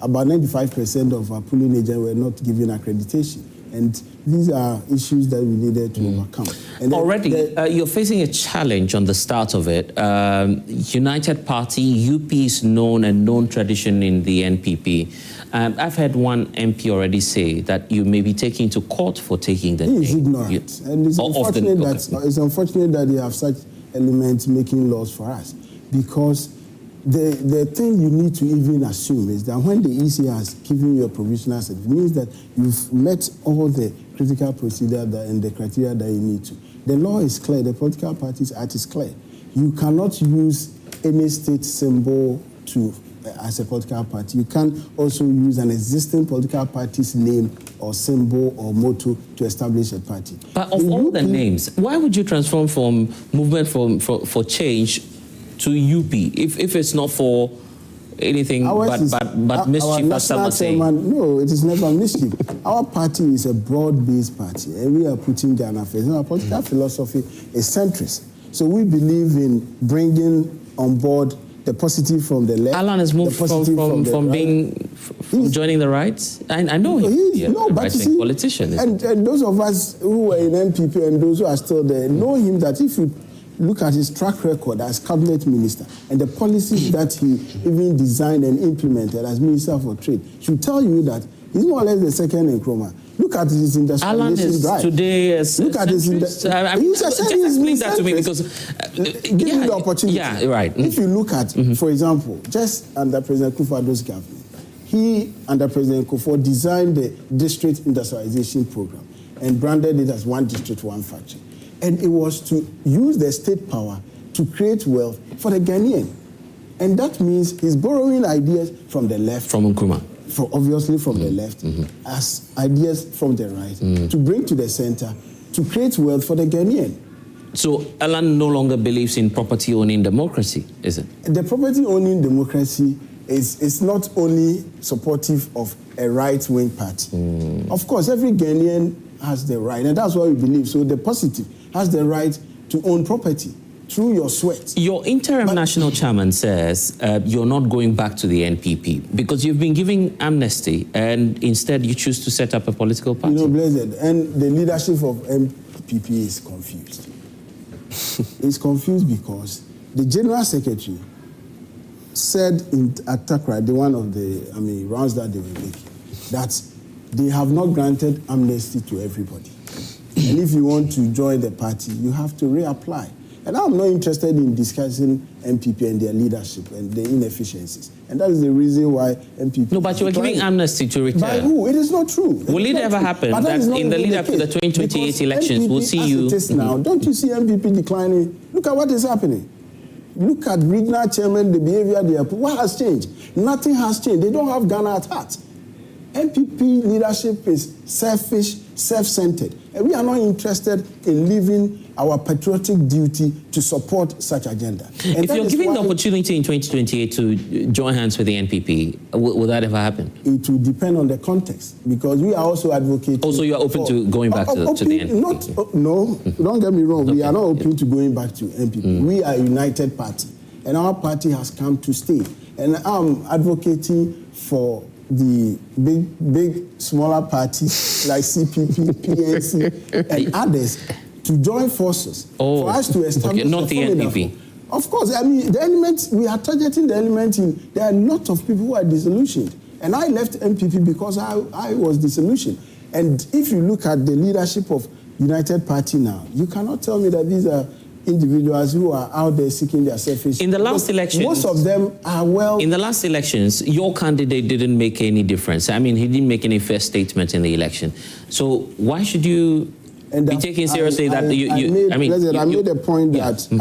about 95% of our polling agents were not given accreditation. And these are issues that we needed to overcome. And already, you're facing a challenge on the start of it. United Party, UP is known tradition in the NPP. I've heard one MP already say that you may be taken to court for taking the name. He is ignorant. And it's unfortunate that they have such elements making laws for us. Because the thing you need to even assume is that when the EC has given you a provisional certificate, it means that you've met all the critical procedure and the criteria that you need to. The law is clear. The Political Parties Act is clear. You cannot use any state symbol as a political party. You can also use an existing political party's name or symbol or motto to establish a party. But of all the names, why would you transform from Movement for Change to UP if it's not for anything but mischief, as some are saying? No, it is never mischief. Our party is a broad-based party, and we are putting Ghana first. And our political philosophy is centrist. So we believe in bringing on board the positive from the left. Alan has moved from joining the right. I know him. But you see, politician. And those of us who were in MPP and those who are still there know him that if you look at his track record as cabinet minister and the policies that he even designed and implemented as Minister for Trade should tell you that he's more or less the second in Nkrumah. Look at his industrialization drive. Today look at his just explain that to me because give me the opportunity. Yeah, right. If you look at, for example, just under President Kufuor's government, he under President Kufuor designed the district industrialization program and branded it as one district, one factory. And it was to use the state power to create wealth for the Ghanaian. And that means he's borrowing ideas from the left. From Nkrumah. Obviously from the left, as ideas from the right, to bring to the center, to create wealth for the Ghanaian. So Alan no longer believes in property-owning democracy, is it? The property-owning democracy is not only supportive of a right-wing party. Of course, every Ghanaian has the right, and that's what we believe. So the positive has the right to own property through your sweat. Your interim national chairman says you're not going back to the NPP because you've been giving amnesty and instead you choose to set up a political party. Blessed, and the leadership of NPP is confused. is confused because the General Secretary said at Takra, one of the rounds that they were making, that they have not granted amnesty to everybody. And if you want to join the party, you have to reapply. And I'm not interested in discussing MPP and their leadership and the inefficiencies. And that is the reason why MPP... No, but you are giving amnesty to return. By who? It is not true. Will it ever happen that in the lead-up to the 2028 elections, MPP, we'll see you... As it is now, don't you see MPP declining? Look at what is happening. Look at regional chairman, the behavior they have. What has changed? Nothing has changed. They don't have Ghana at heart. MPP leadership is selfish, self-centered. And we are not interested in living our patriotic duty to support such agenda. And if you're given the opportunity in 2028 to join hands with the NPP, will that ever happen? It will depend on the context, because we are also advocating... Also, you are open to going back to the NPP? No, don't get me wrong. We are not open to going back to NPP. We are a united party, and our party has come to stay. And I'm advocating for the big, smaller parties like CPP, PNC, and others to join forces for us to establish not the NPP. Of course, the elements, we are targeting the element in, there are a lot of people who are disillusioned. And I left NPP because I was disillusioned. And if you look at the leadership of United Party now, you cannot tell me that these are individuals who are out there seeking their selfish... In the last elections... Most of them are well... In the last elections, your candidate didn't make any difference. I mean, he didn't make any fair statement in the election. So why should you be taken seriously that I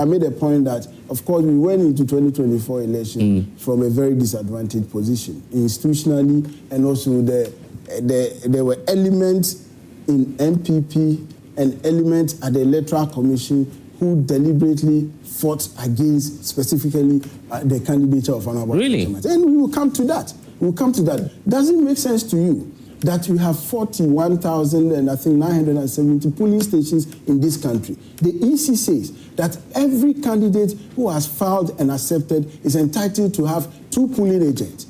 made a point that, of course, we went into 2024 election from a very disadvantaged position, institutionally, and also there were elements in MPP and elements at the Electoral Commission who deliberately fought against specifically the candidature of Honorable. Really? And we will come to that. Does it make sense to you that we have 41,970 polling stations in this country? The EC says that every candidate who has filed and accepted is entitled to have 2 polling agents.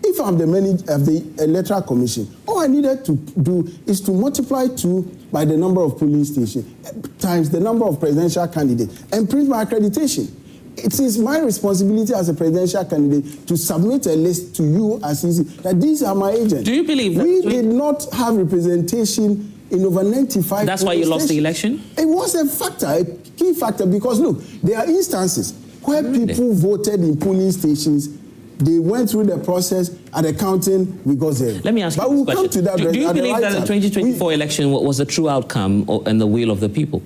If I'm the manager of the Electoral Commission, all I needed to do is to multiply 2 by the number of polling stations times the number of presidential candidates and print my accreditation. It is my responsibility as a presidential candidate to submit a list to you as easy that these are my agents. Do you believe that? We did not have representation in over 95. That's why you lost the election? It was a factor, a key factor, because look, there are instances where people voted in polling stations. They went through the process at the counting, we got there. Let me ask you we'll this question. Come to that do you believe that the 2024 election was a true outcome and the will of the people?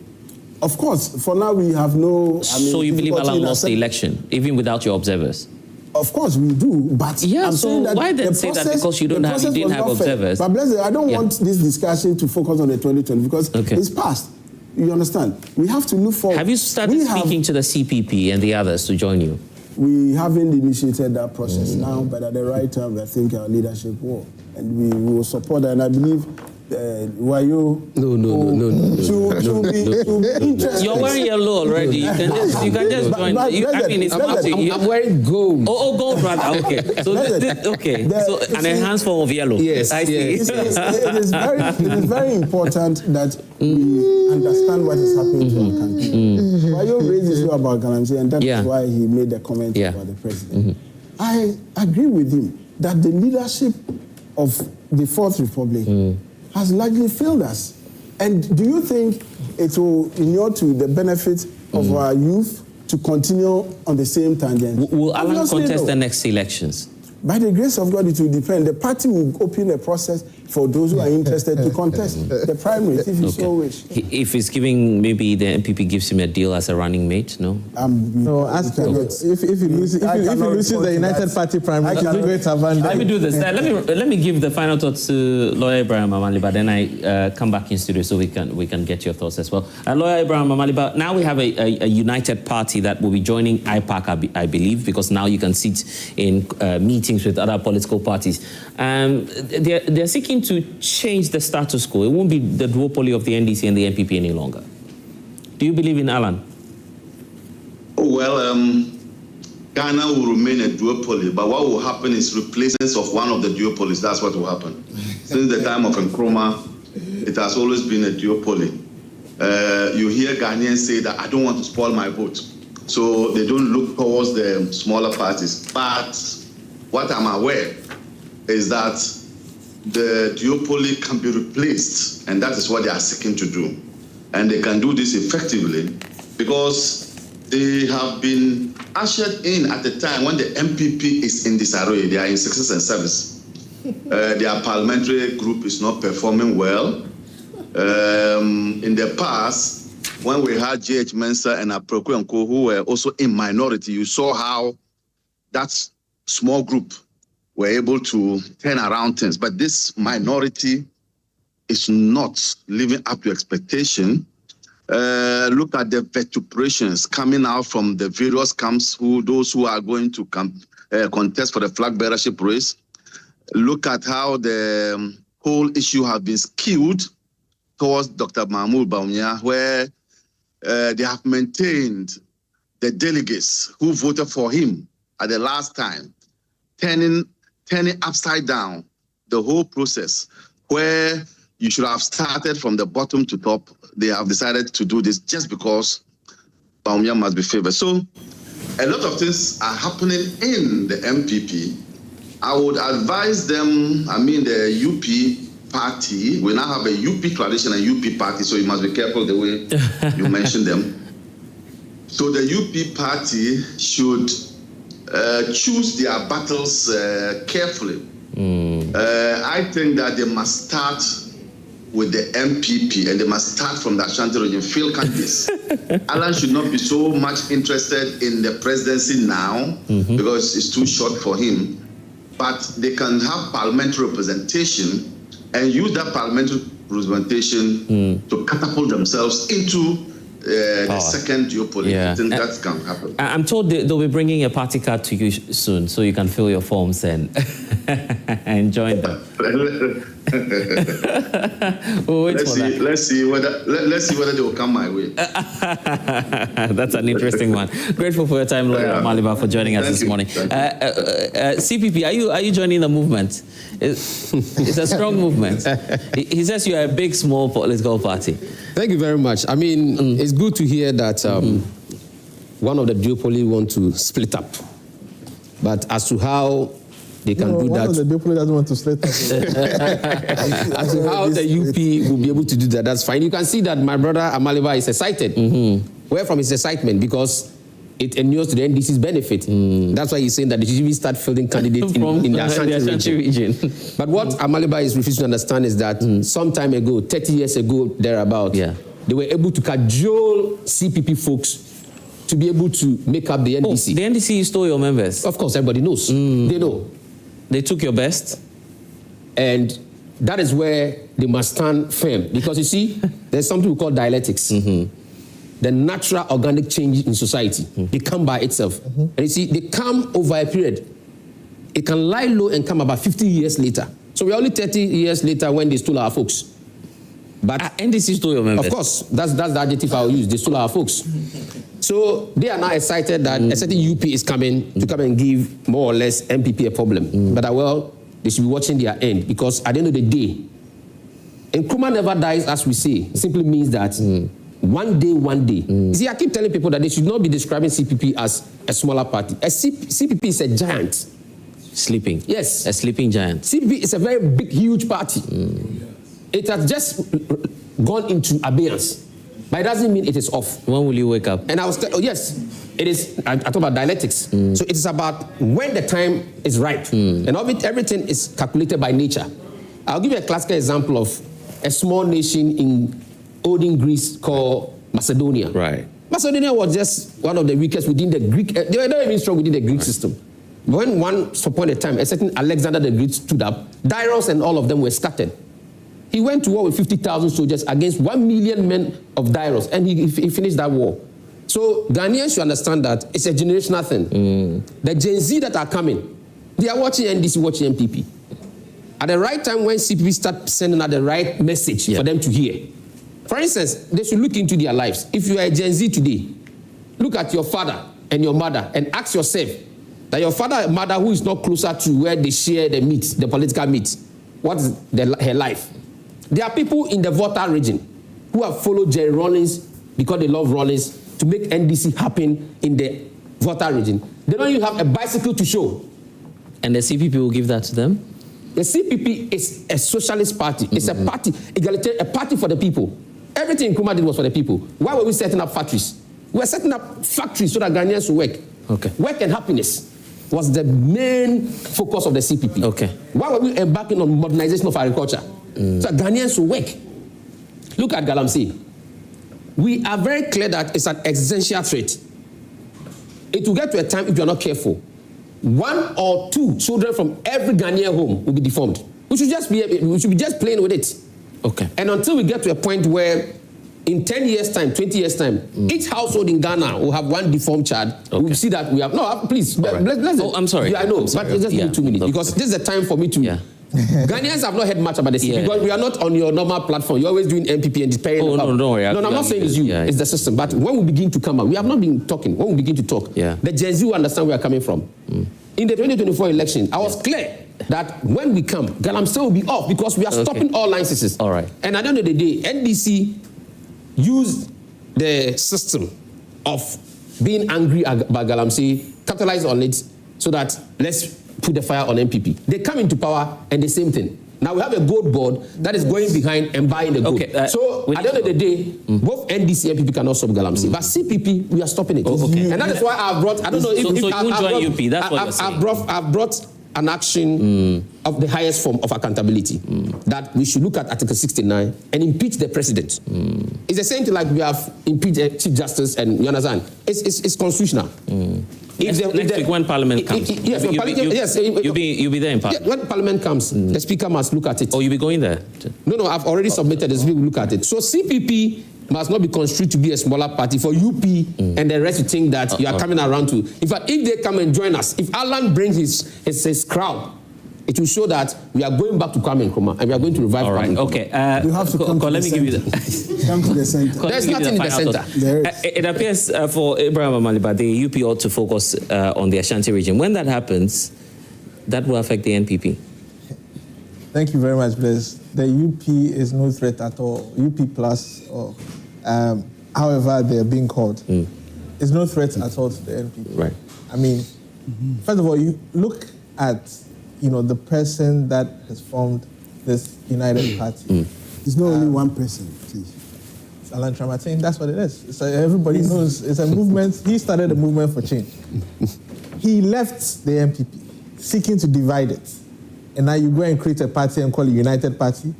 Of course. For now, we have no... So you believe Allah lost the election, even without your observers? Of course we do, but I'm saying that why then say that because you didn't have observers? But Blessed, I don't want this discussion to focus on the 2020 because it's past. You understand? We have to look forward. Have you started speaking to the CPP and the others to join you? We haven't initiated that process now, but at the right time, I think our leadership will. And we will support that. And I believe No. To be interested. You're wearing yellow already. You can just join. I'm wearing gold. Oh, gold rather. Okay. So So an enhanced form of yellow. Yes. I see. It is very important that we understand what is happening to our country. Wayo raised this about Galamsey, and that is why he made the comment about the president. I agree with him that the leadership of the Fourth Republic has largely failed us. And do you think it will inure to the benefit of our youth to continue on the same tangent? Will Alan contest the next elections? By the grace of God, it will depend. The party will open a process for those who are interested to contest the primaries, if you so wish. If he's giving, maybe the MPP gives him a deal as a running mate, no? No, ask him. If he loses the United Party primary, let me do this. Let me give the final thoughts to Lawyer Ibrahim Amaliba, then I come back in studio so we can get your thoughts as well. Lawyer Ibrahim Amaliba, now we have a united party that will be joining IPAC, I believe, because now you can sit in meetings with other political parties. They're seeking to change the status quo. It won't be the duopoly of the NDC and the NPP any longer. Do you believe in Alan? Well, Ghana will remain a duopoly, but what will happen is replacement of one of the duopolies. That's what will happen. Since the time of Nkrumah, it has always been a duopoly. you hear Ghanaians say that I don't want to spoil my vote. So they don't look towards the smaller parties. But what I'm aware is that the duopoly can be replaced, and that is what they are seeking to do. And they can do this effectively because they have been ushered in at the time when the MPP is in disarray. They are in success and service. Their parliamentary group is not performing well. In the past, when we had J.H. Mensah and Aproko and Co, who were also in minority, you saw how that small group were able to turn around things. But this minority is not living up to expectation. Look at the vituperations coming out from the various camps, those who are going to contest for the flag bearership race. Look at how the whole issue has been skewed towards Dr. Mahmoud Bawumia, where they have maintained the delegates who voted for him at the last time, turning upside down the whole process, where you should have started from the bottom to top. They have decided to do this just because Bawumia must be favored. So a lot of things are happening in the MPP. I would advise them, the UP party, we now have a UP tradition and UP party, so you must be careful the way you mention them. So the UP party should choose their battles carefully. I think that they must start with the MPP and they must start from the Ashanti region, field candidates. Alan should not be so much interested in the presidency now because it's too short for him. But they can have parliamentary representation and use that parliamentary representation to catapult themselves into the second duopoly. I think that can happen. I'm told they'll be bringing a party card to you soon so you can fill your forms and join them. Let's see whether they will come my way. That's an interesting one. Grateful for your time, Lawyer Maliba, for joining us this morning. CPP, are you joining the movement? It's a strong movement. He says you are a big, small political party. Thank you very much. It's good to hear that one of the duopoly want to split up. But as to how they can do that. One of the duopoly doesn't want to split up. As to how the UP will be able to do that, that's fine. You can see that my brother Amaliba is excited. Where from his excitement? Because it inures to the NDC's benefit. That's why he's saying that they should even start fielding candidates in the Ashanti region. But what Amaliba is refusing to understand is that some time ago, 30 years ago, thereabout, they were able to cajole CPP folks to be able to make up the NDC. The NDC stole your members? Of course, everybody knows. They know. They took your best? And that is where they must stand firm. Because you see, there's something we call dialectics. The natural organic change in society. They come by itself. And you see, they come over a period. It can lie low and come about 50 years later. So we're only 30 years later when they stole our folks. But NDC stole your members? Of course. That's the adjective I will use. They stole our folks. So they are now excited that a certain UP is coming to come and give more or less MPP a problem. But they should be watching their end, because at the end of the day, Nkrumah never dies, as we say. It simply means that one day. You see, I keep telling people that they should not be describing CPP as a smaller party. CPP is a giant. Sleeping? Yes. A sleeping giant. CPP is a very big, huge party. It has just gone into abeyance. But it doesn't mean it is off. When will you wake up? And I was yes, it is. I talk about dialectics. So it is about when the time is right. And everything is calculated by nature. I'll give you a classical example of a small nation in olden Greece called Macedonia. Right. Macedonia was just one of the weakest within the Greek. They were not even strong within the Greek system. When once upon a time, a certain Alexander the Great stood up, Darius and all of them were scattered. He went to war with 50,000 soldiers against 1 million men of Darius, and he finished that war. So Ghanaians should understand that it's a generational thing. The Gen Z that are coming, they are watching NDC, watching MPP. At the right time, when CPP start sending out the right message for them to hear. For instance, they should look into their lives. If you are a Gen Z today, look at your father and your mother and ask yourself that your father and mother who is not closer to where they share the meat, the political meat, what is her life? There are people in the Volta region who have followed Jerry Rawlings because they love Rawlings to make NDC happen in the Volta region. They don't even have a bicycle to show. And the CPP will give that to them? The CPP is a socialist party. It's a party, egalitarian, a party for the people. Everything Nkrumah did was for the people. Why were we setting up factories? We were setting up factories so that Ghanaians would work. Okay. Work and happiness was the main focus of the CPP. Okay. Why were we embarking on modernization of agriculture? So that Ghanaians would work. Look at Galamsey. We are very clear that it's an existential threat. It will get to a time, if you are not careful, 1 or 2 children from every Ghanaian home will be deformed. We should be just playing with it. Okay. And until we get to a point where in 10 years' time, 20 years' time, each household in Ghana will have 1 deformed child. Okay. We'll see that we have... No, please. Right. I'm sorry. Yeah, I know. But just give me 2 minutes. Because this is the time for me to... Yeah. Ghanaians have not heard much about the CPP because we are not on your normal platform. You're always doing MPP and despairing. No, don't worry. No, I'm not saying it's you. It's the system. But when we begin to come out, we have not been talking. When we begin to talk, the Gen Z will understand where we are coming from. In the 2024 election, I was clear that when we come, Galamsey will be off because we are stopping all licenses. All right. And at the end of the day, NDC used the system of being angry about Galamsey, capitalize on it so that let's put the fire on MPP. They come into power and the same thing. Now we have a gold board that is going behind and buying the gold. So at the end of the day, both NDC and MPP cannot stop Galamsey. But CPP, we are stopping it. And that is why I've brought, I don't know if you won't join UP, that's what you're saying. I've brought an action of the highest form of accountability that we should look at Article 69 and impeach the president. It's the same thing like we have impeached Chief Justice and you understand. It's constitutional. Next week when Parliament comes, you'll be there in Parliament. When Parliament comes, the Speaker must look at it. Oh, you'll be going there? No, I've already submitted. The Speaker will look at it. So CPP must not be construed to be a smaller party for UP and the rest to think that you are coming around to. In fact, if they come and join us, if Alan brings his crowd, it will show that we are going back to Kwame Nkrumah and we are going to revive Kwame Nkrumah. Okay. You have to come to let me give you the... Come to the center. There's nothing in the center. It appears for Abraham Amaliba, the UP ought to focus on the Ashanti region. When that happens, that will affect the NPP. Thank you very much, Bless. The UP is no threat at all. UP plus, or however they're being called, is no threat at all to the NPP. Right. I mean, first of all, you look at the person that has formed this United Party. It's not only one person, please. It's Alan Tramatin, that's what it is. It's everybody knows it's a movement. He started a movement for change. He left the NPP, seeking to divide it. And now you go and create a party and call it United Party.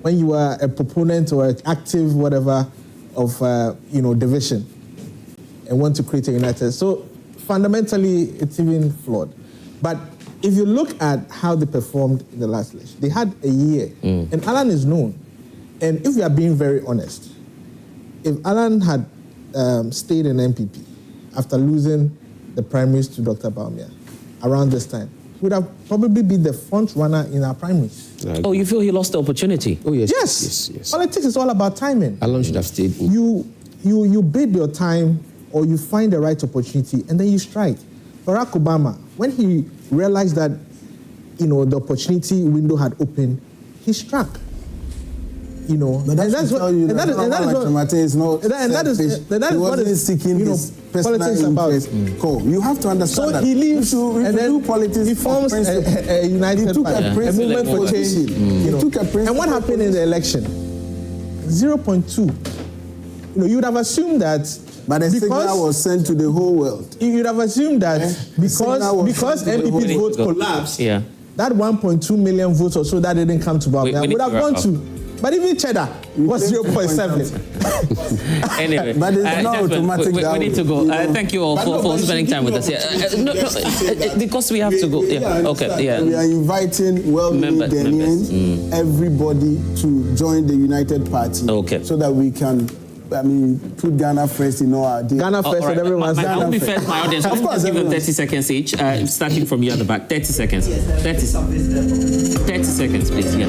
When you are a proponent or an active whatever of division and want to create a united. So fundamentally, it's even flawed. But if you look at how they performed in the last election, they had a year, and Alan is known. And if we are being very honest, if Alan had stayed in NPP after losing the primaries to Dr. Bawumia around this time, he would have probably been the front runner in our primaries. Oh, you feel he lost the opportunity? Oh, yes. Yes. Politics is all about timing. Alan should have stayed. You bid your time or you find the right opportunity and then you strike. Barack Obama, when he realized that, the opportunity window had opened, he struck. He wasn't seeking his personal interest. You have to understand that. So he leaves and then politics he forms a united party, a movement for change. And what happened in the election? 0.2. You would have assumed that. But the signal was sent to the whole world. You'd have assumed that because MPP's vote collapsed, that 1.2 million votes or so that didn't come to Bawumia would have gone to. But even Cheddar was 0.7. Anyway, but it's not automatic. We need to go. Thank you all for spending time with us here. Because we have to go. We are inviting well-meaning Ghanaians, everybody to join the United Party so that we can put Ghana first in all our days. Ghana first and everyone's Ghana first. I will be first, my audience. Of course, give them 30 seconds each, starting from you at the back. 30 seconds. 30 seconds, please. Yeah.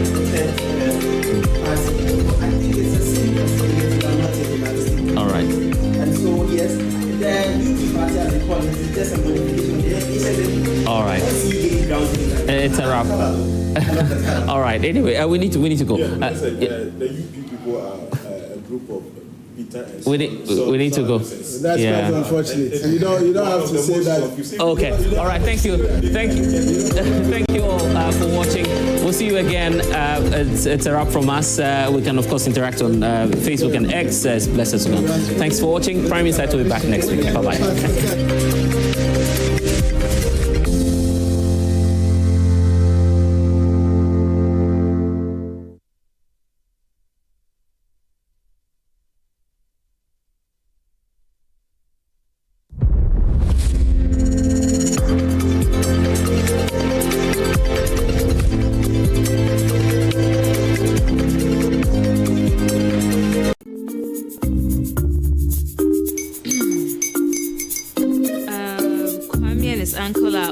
All right. And so, yes, the UP party as they call it is just a modification. All right. It's a wrap. All right. Anyway, we need to go. The UP people are a group We need to go. That's quite unfortunate. You don't have to say that. Okay. All right. Thank you. Thank you all for watching. We'll see you again. It's a wrap from us. We can of course interact on Facebook and X as Blessed Sogah. Thanks for watching. Prime Insight will be back next week. Bye bye.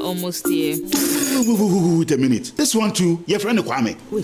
Almost here. Wait a minute. This one too, your friend Kwame. Wait.